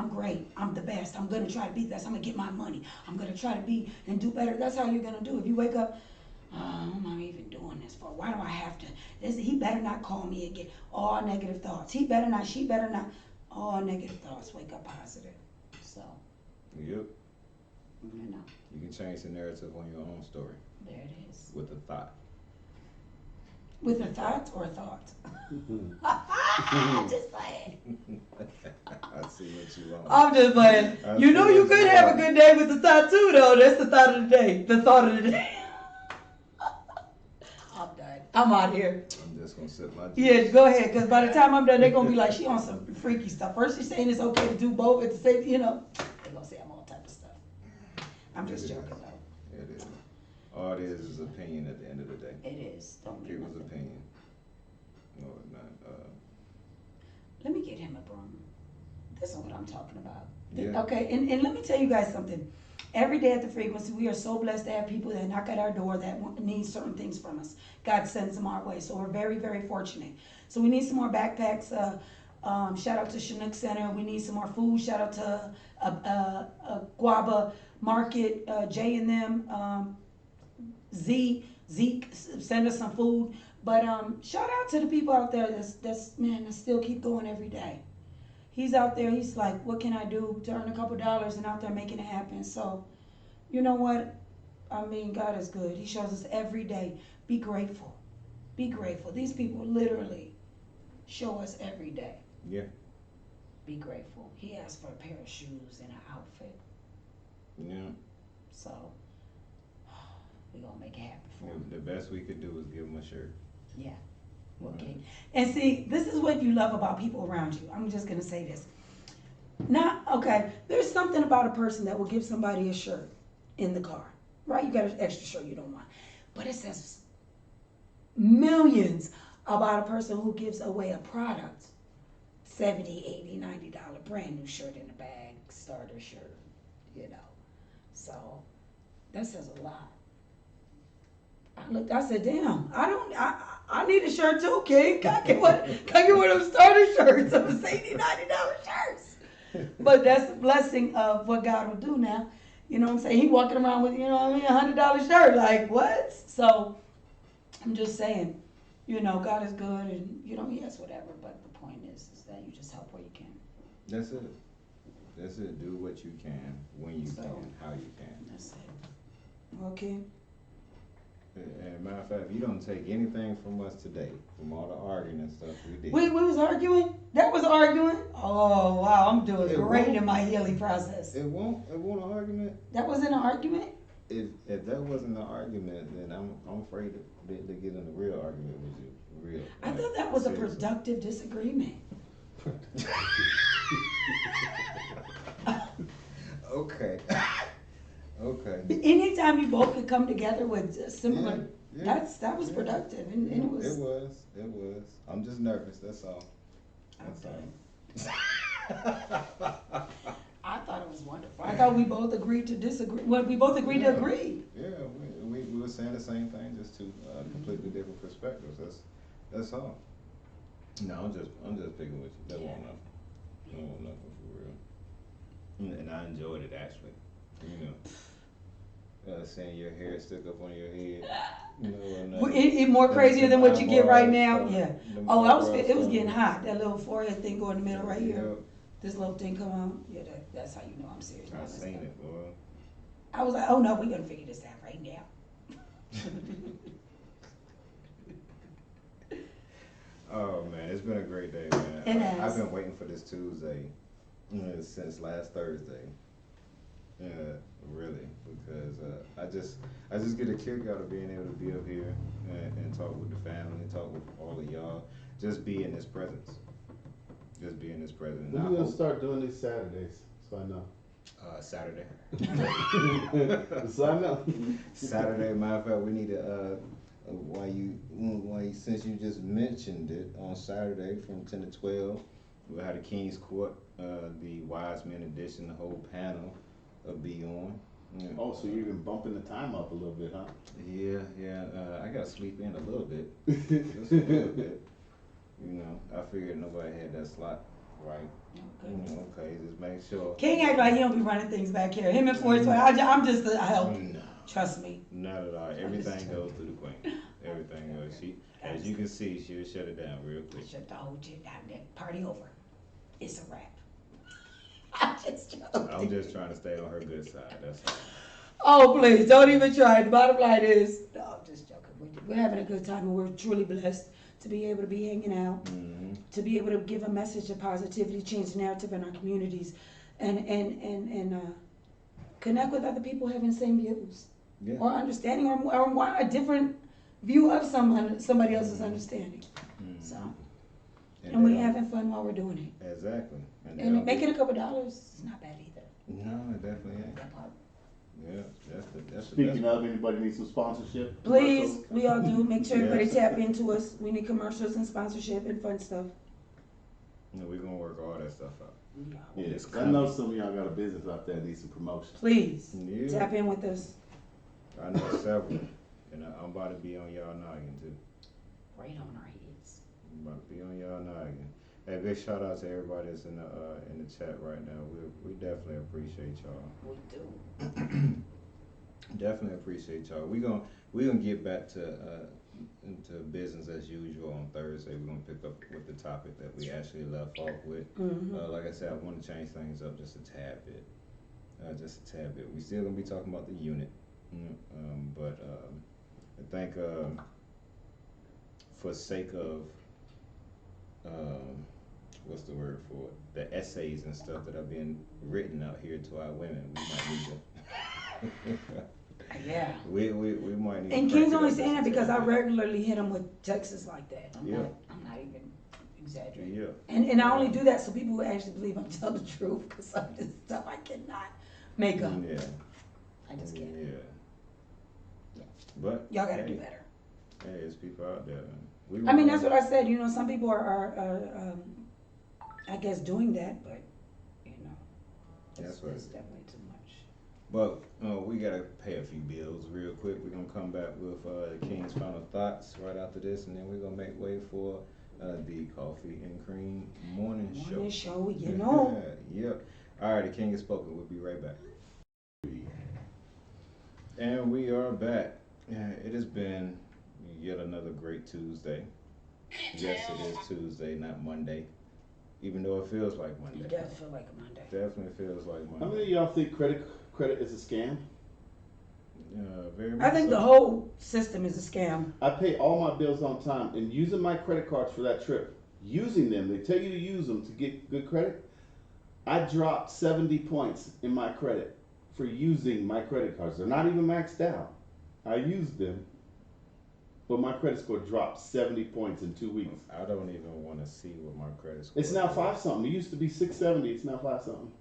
great, I'm the best, I'm gonna try to be the best, I'm gonna get my money, I'm gonna try to be and do better. That's how you're gonna do. If you wake up, oh, what am I even doing this for? Why do I have to? He better not call me again. All negative thoughts. He better not, she better not. All negative thoughts. Wake up positive. So. Yep. You know. You can change the narrative on your own story. There it is. With a thought. With a thought or a thought? I'm just playing. I see what you want. I'm just playing. You know you could have a good day with the thought too, though. That's the thought of the day. The thought of the day. I'm done. I'm out here. I'm just gonna sip my juice. Yeah, go ahead. Because by the time I'm done, they're gonna be like, she on some freaky stuff. First she's saying it's okay to do both at the same, they're gonna say I'm all type of stuff. I'm just joking though. It is. All it is opinion at the end of the day. It is. Don't mean people's nothing. opinion. No, it's not. Let me get him a broom. This is what I'm talking about. Yeah. Okay, and let me tell you guys something. Every day at the frequency, we are so blessed to have people that knock at our door that need certain things from us. God sends them our way, so we're very, very fortunate. So we need some more backpacks. Shout out to Chinook Center. We need some more food. Shout out to Guava Market, Jay and them. Zeke, send us some food. But shout out to the people out there that still keep going every day. He's out there, he's like, what can I do to earn a couple dollars, and out there making it happen. So, you know what? I mean, God is good. He shows us every day. Be grateful. Be grateful. These people literally show us every day. Yeah. Be grateful. He asked for a pair of shoes and an outfit. Yeah. So, we're going to make it happen for him. The best we could do is give him a shirt. Yeah. Okay. And see, this is what you love about people around you. I'm just going to say this. There's something about a person that will give somebody a shirt in the car, right? You got an extra shirt you don't want. But it says millions about a person who gives away a product, $70, $80, $90 brand new shirt in a bag, starter shirt, So that says a lot. I said, damn, I need a shirt too, King. Can I get one of them starter shirts, those $80, $90 shirts. But that's the blessing of what God will do now. You know what I'm saying? He walking around with, $100 shirt. Like, what? So, I'm just saying, God is good and, yes, whatever. But the point is that you just help where you can. That's it. That's it. Do what you can, when you can, how you can. That's it. Okay. And matter of fact, you don't take anything from us today, from all the arguing and stuff we did. We was arguing? That was arguing? Oh, wow, I'm doing great won't. in my healing process. It won't an argument. That wasn't an argument? If that wasn't an argument, then I'm afraid to get in a real argument with you. I thought that was a productive disagreement. Okay. Okay. Anytime you both could come together with similar, that was productive, and it was. It was. I'm just nervous. That's all. That's all. I thought it was wonderful. I thought we both agreed to disagree. Well, we both agreed to agree. Yeah, we were saying the same thing, just two completely different perspectives. That's all. No, I'm just picking with you. That won't nothing. That won't nothing for real. And I enjoyed it actually. Seeing your hair stick up on your head. It more crazier than what you get right now. Yeah. Oh, it was getting hot. That little forehead thing going in the middle right here. Yep. This little thing come on. Yeah, that's how you know I'm serious. I seen it, boy. I was like, oh no, we're gonna figure this out right now. Oh man, it's been a great day, man. It has. I've been waiting for this Tuesday since last Thursday. Really, because I just get a kick out of being able to be up here and talk with the family, and talk with all of y'all. Just be in this presence. Just be in this presence. When are you gonna start doing these Saturdays? So I know. Saturday. So I know. Saturday, matter of fact, we need to. Since you just mentioned it, on Saturday from 10 to 12, we'll have the King's Court, the Wise Men edition, the whole panel will be on. Yeah. Oh, so you're even bumping the time up a little bit, huh? Yeah. I got to sleep in a little bit. Just a little bit. I figured nobody had that slot right. Okay, just make sure. King act like he don't be running things back here. Him and 420. I'm just a help. No. Trust me. Not at all. Everything goes through the queen. Everything goes. As you can see, she'll shut it down real quick. Shut the whole shit down. Party over. It's a wrap. I'm just joking. I'm just trying to stay on her good side. That's all. Oh, please, don't even try. The bottom line is, no, I'm just joking. We're having a good time, and we're truly blessed to be able to be hanging out, to be able to give a message of positivity, change the narrative in our communities, and connect with other people having the same views, or understanding, or want a different view of somebody else's understanding. So, and we're having fun while we're doing it. Exactly. And making a couple dollars is not bad either. No, it definitely ain't. That part. Yeah, that's Speaking of, anybody needs some sponsorship? Please, we all do. Make sure everybody tap into us. We need commercials and sponsorship and fun stuff. We're going to work all that stuff out. Yeah, I know some of y'all got a business out there that needs some promotion. Please, tap in with us. I know several. And I'm about to be on y'all noggin too. Right on our heads. I'm about to be on y'all noggin. Hey, big shout out to everybody that's in the chat right now. We definitely appreciate y'all. We do. Definitely appreciate y'all. We gonna get back to into business as usual on Thursday. We're gonna pick up with the topic that we actually left off with. Like I said, I want to change things up just a tad bit. We still gonna be talking about the unit, but I think for sake of what's the word for it? The essays and stuff that are being written out here to our women, we might need to. Yeah. We might need. And to King's only saying that because I regularly hit him with texts like that. I'm not even exaggerating. Yeah. And I only do that so people will actually believe I'm telling the truth, because some of this stuff I cannot make up. Yeah. I just can't. Yeah. But y'all gotta do better. Hey, there's people out there. I mean, that's what I said. Some people are I guess doing that, but it's definitely too much. But we gotta pay a few bills real quick. We're gonna come back with King's final thoughts right after this, and then we're gonna make way for the Coffee and Cream morning show. Morning show, we getting on. Yep. All right, the King has spoken. We'll be right back. And we are back. It has been yet another great Tuesday. Yes, it is Tuesday, not Monday. Even though it feels like Monday. It does feel like a Monday. Definitely feels like Monday. How many of y'all think credit is a scam? Very much I think so. the whole system is a scam. I pay all my bills on time, and using my credit cards for that trip, using them, they tell you to use them to get good credit. I dropped 70 points in my credit for using my credit cards. They're not even maxed out. I used them, but my credit score dropped 70 points in 2 weeks. I don't even want to see what my credit score It's now is. 5 something. It used to be 670. It's now 5 something.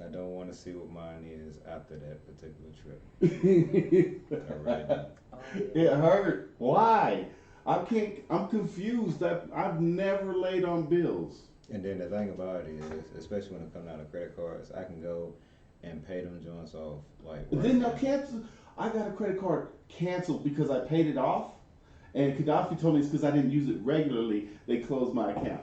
I don't want to see what mine is after that particular trip. I really don't. It hurt. Why? I'm confused. I've never laid on bills. And then the thing about it is, especially when it comes out of credit cards, I can go and pay them joints off like. And then I cancel. I got a credit card canceled because I paid it off, and Gaddafi told me it's because I didn't use it regularly. They closed my account.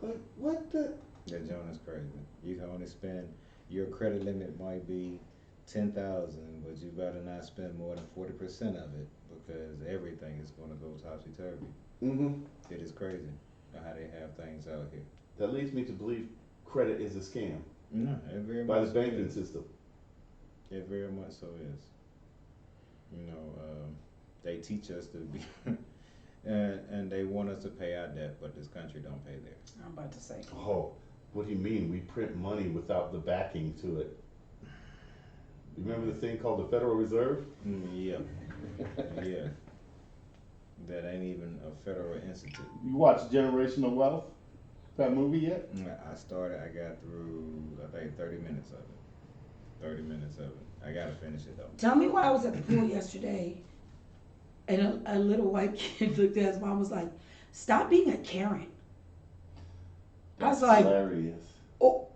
Like, what the? That joint is crazy. You can only spend, your credit limit might be 10,000, but you better not spend more than 40% of it because everything is going to go topsy-turvy. Mm-hmm. It is crazy how they have things out here. That leads me to believe credit is a scam No, it very by much the banking is. system. It very much so is. You know, they teach us to be, and they want us to pay our debt, but this country don't pay theirs. I'm about to say. Oh, what do you mean? We print money without the backing to it. You remember the thing called the Federal Reserve? Yeah. Yeah. That ain't even a federal institute. You watch Generational Wealth? That movie yet? I got through, I think, 30 minutes of it. 30 minutes of it. I gotta finish it though. Tell me why I was at the pool yesterday and a little white kid looked at his mom and was like, stop being a Karen. I was like, hilarious. oh,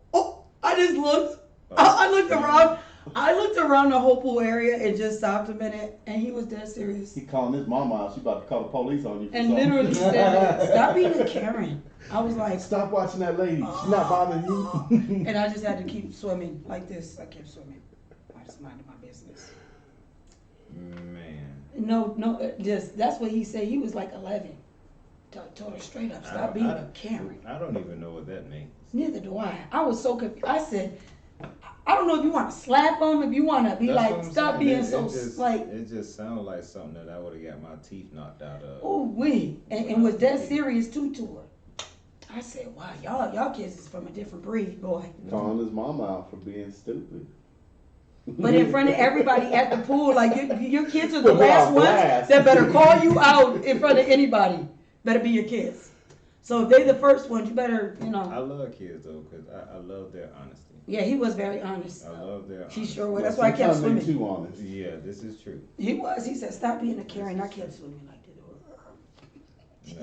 I just looked. I looked around. I looked around the whole pool area and just stopped a minute, and he was dead serious. He calling his mama out. She about to call the police on you. For And something. literally said, that, stop being a Karen. I was like, Stop watching that lady. She's not bothering you. and I just had to keep swimming like this. I kept swimming. I just minded my business. Man. No, just that's what he said. He was like 11. Told her straight up, stop being a Karen. I don't even know what that means. Neither do I. I was so confused. I said, I don't know if you want to slap him, if you want to be That's what like, I'm stop saying. being It so just, like, it just sounded like something that I would have got my teeth knocked out of. oh wee, and was that serious too to her. I said, wow, y'all kids is from a different breed, boy. Calling his mama out for being stupid. But in front of everybody at the pool, like your kids are the Put her last on ones blast. that better call you out in front of anybody. Better be your kids. So if they the first ones, you better, I love kids though, because I love their honesty. Yeah, he was very honest. I love their honesty. He sure was. That's why I kept Sometimes swimming. they too honest. Yeah, this is true. He was. He said, stop being a Karen. I kept swimming like that.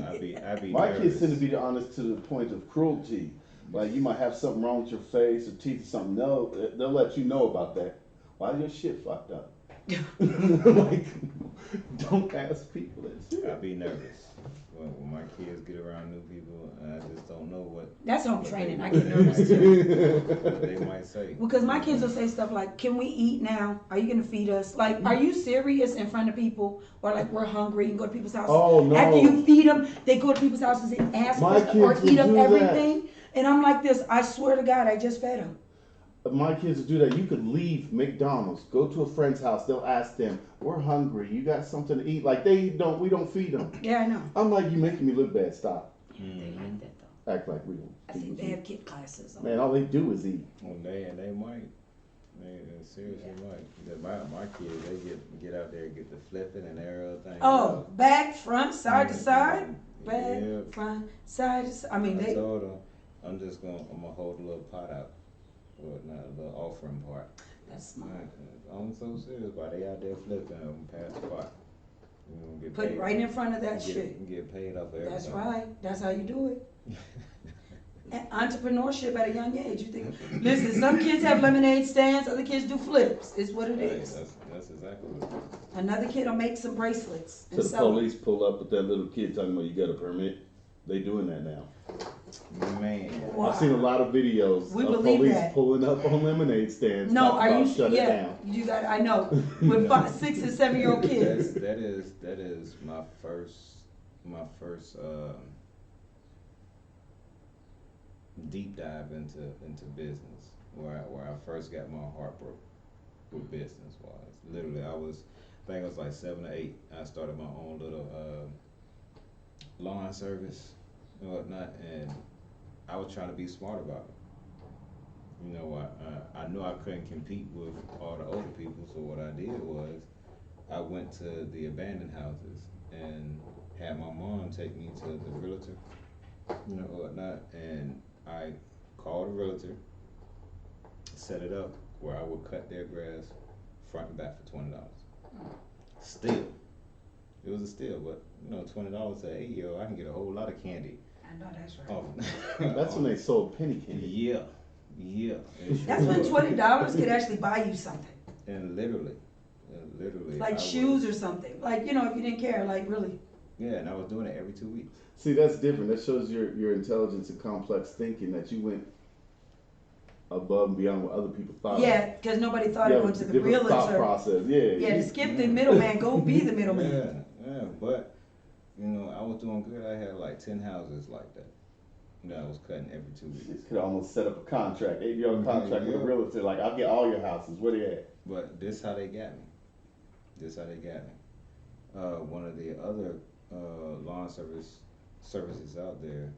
I be My nervous. kids tend to be honest to the point of cruelty. Like you might have something wrong with your face or teeth or something. They'll let you know about that. Why is your shit fucked up? Like, don't ask people that. I be nervous when my kids get around new people, and I just don't know what. That's home training. I get nervous too. What they might say. Because my kids will say stuff like, can we eat now? Are you going to feed us? Like, are you serious in front of people? Or like, we're hungry and go to people's houses. Oh, no. After you feed them, they go to people's houses and ask My for stuff or kids eat will up do that. everything. And I'm like this, I swear to God, I just fed them. My kids will do that. You could leave McDonald's, go to a friend's house. They'll ask them, "We're hungry. You got something to eat?" Like we don't feed them. Yeah, I know. I'm like, you making me look bad. Stop. Yeah, they like that though. Act like we don't. I think they have kid classes. Man, all they do is eat. Well, they might. They seriously might. My kids, they get out there and get the flipping and everything. Oh, back, front, side to side. Back, Yeah. front, side to side. I mean, I they. told them, I'm gonna hold a little pot out. Or not a little offering part. That's smart. I'm so serious about it. They out there flipping them past the pot. You know, get Put it paid. right in front of that shit. Get paid off of everything. That's right. That's how you do it. Entrepreneurship at a young age. You think, listen, some kids have lemonade stands, other kids do flips. It's what it is. That's exactly what it is. Another kid will make some bracelets. So the police pull up with that little kid talking about you got a permit. They doing that now. Man. Wow. I've seen a lot of videos We of believe police that. pulling up on lemonade stands. No, talking are about you? shut it Yeah, down. you got. I know. With 5, 6, and 7-year-old kids. That is my first deep dive into business, where I first got my heart broke with business wise. Literally, I think I was like 7 or 8. I started my own little lawn service and whatnot, and I was trying to be smart about it. You know, I knew I couldn't compete with all the older people, so what I did was I went to the abandoned houses and had my mom take me to the realtor, you know, whatnot, and I called a realtor, set it up where I would cut their grass front and back for $20. Still, it was a steal, but you know, $20 to 8-year-old, I can get a whole lot of candy. I know that's right. That's when they sold penny candy. Yeah. That's when $20 could actually buy you something. And literally. Like shoes or something. Like, you know, if you didn't care, like really. Yeah, and I was doing it every 2 weeks. See, that's different. That shows your intelligence and complex thinking, that you went above and beyond what other people thought. Yeah, because nobody thought it went to the realtor. Thought process. Yeah, to skip the middleman, go be the middleman. Yeah, but you know, I was doing good. I had like 10 houses like that. that I was cutting every 2 weeks. You could almost set up a contract, 8-year contract with a realtor. Like, I'll get all your houses. Where they at? But this how they got me. One of the other lawn services out there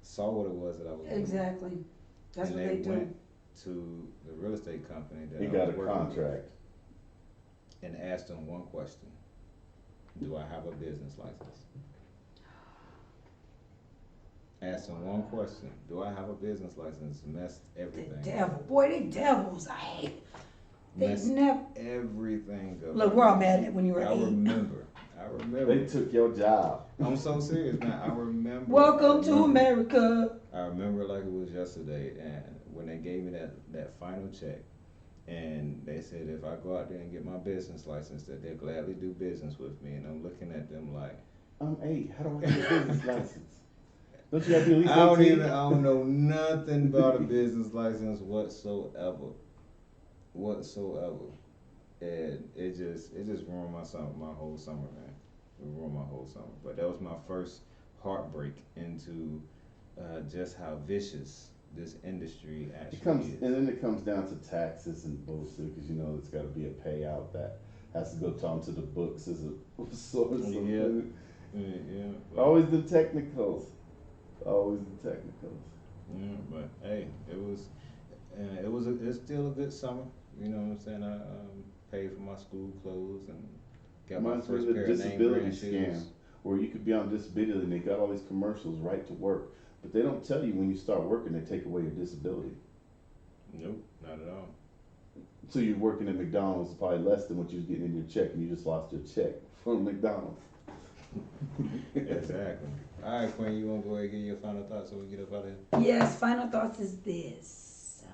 saw what it was that I was doing. Exactly. That's and what they do. Went to the real estate company that he I got was a working contract with and asked them one question: do I have a business license? Asked them one question: do I have a business license? Messed everything. The devil, boy, they devils. I hate. They Messed never. everything up. Look, we're all mad at when you were 8. I remember. They took your job. I'm so serious, man. I remember. Welcome to America. I remember like it was yesterday, and when they gave me that final check, and they said if I go out there and get my business license, that they'll gladly do business with me, and I'm looking at them like, I'm 8. How do I get a business license? Don't you have to be at least 18? I don't know nothing about a business license whatsoever. And it just ruined my whole summer, man. It ruined my whole summer. But that was my first heartbreak into just how vicious this industry actually is. And then it comes down to taxes and bullshit, because you know it's got to be a payout that has to go onto the books as a source of food. Yeah. Always the technicals. Yeah, but hey, it's still a good summer. You know what I'm saying? I paid for my school clothes and got my first pair of name brand shoes. Where you could be on disability and they got all these commercials, right to work, but they don't tell you when you start working they take away your disability. Nope, not at all. So you're working at McDonald's probably less than what you was getting in your check, and you just lost your check from McDonald's. Exactly. All right, Quinn, you want to go ahead and give your final thoughts so we get up out of here? Yes, final thoughts is this.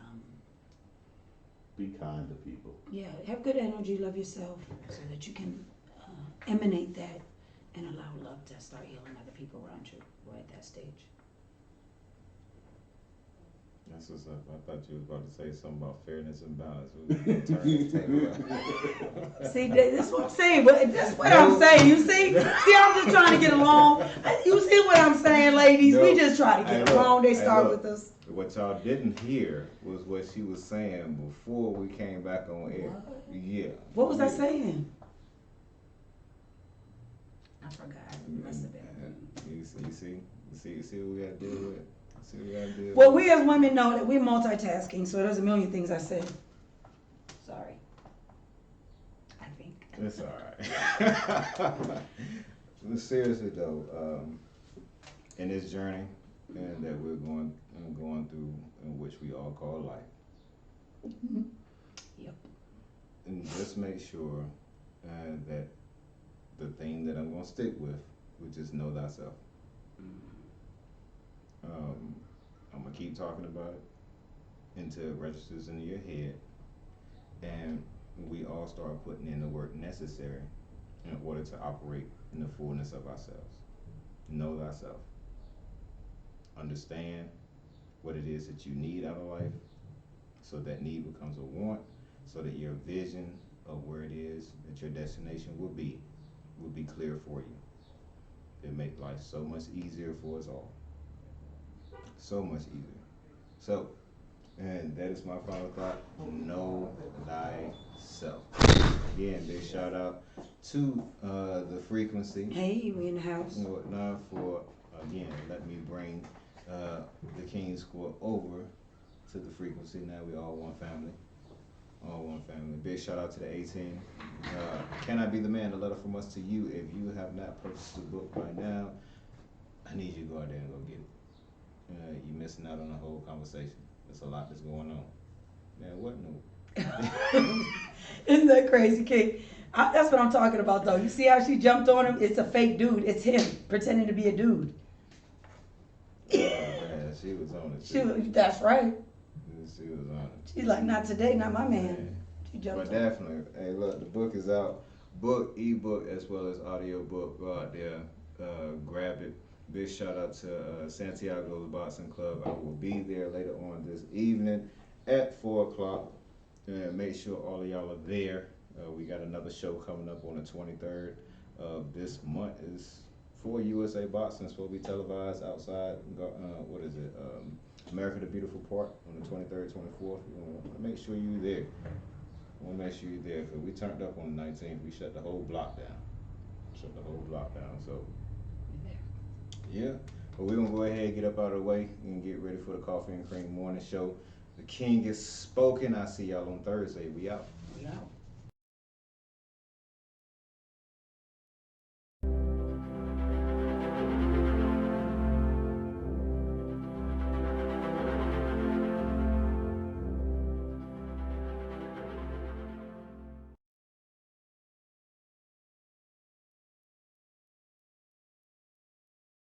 Be kind to people. Yeah, have good energy, love yourself, so that you can emanate that and allow love to start healing other people around you. We're at that stage. That's what's up. I thought you was about to say something about fairness and balance. We was gonna turn this table around. See, that's what I'm saying. That's what I'm saying. You see, I'm just trying to get along. You see what I'm saying, ladies? We just try to get along. They start with us. What y'all didn't hear was what she was saying before we came back on air. What? Yeah. What was I saying? I forgot. It must have been. You see what we got to deal with? Well, we as women know that we're multitasking, so there's a million things I said. Sorry. I think. It's all right. Seriously though, in this journey that we're going through, in which we all call life. Mm-hmm. Yep. And just make sure that the thing that I'm going to stick with, which is know thyself. I'm gonna keep talking about it until it registers into your head, and we all start putting in the work necessary in order to operate in the fullness of ourselves. Know thyself. Understand what it is that you need out of life, so that need becomes a want, so that your vision of where it is that your destination will be clear for you. It makes life so much easier for us all. So much easier. So, and that is my final thought. Know thyself. Again, big shout out to the frequency. Hey, we in the house. And whatnot for, again, let me bring the King Squad over to the frequency. Now we all one family. All one family. Big shout out to the A-Team. Can I Be the Man? A letter from us to you. If you have not purchased the book by now, I need you to go out there and go get it. You're missing out on the whole conversation. There's a lot that's going on. Man, what no? Isn't that crazy, King? That's what I'm talking about, though. You see how she jumped on him? It's a fake dude. It's him pretending to be a dude. Oh, man, she was on it. That's right. She was on it. She's like, not today, not my man. She jumped But definitely, hey, look, the book is out. Book, ebook, as well as audio book. Go out there, grab it. Big shout out to Santiago's Boxing Club. I will be there later on this evening at 4 o'clock. And make sure all of y'all are there. We got another show coming up on the 23rd of this month. Is for USA Boxing. It's supposed to be televised outside. What is it? America the Beautiful Part on the 23rd, 24th. You want to make sure you're there. We'll make sure you're there because we turned up on the 19th. We shut the whole block down. So, yeah. But we're going to go ahead and get up out of the way and get ready for the Coffee and Cream Morning Show. The King has spoken. I'll see y'all on Thursday. We out. We out.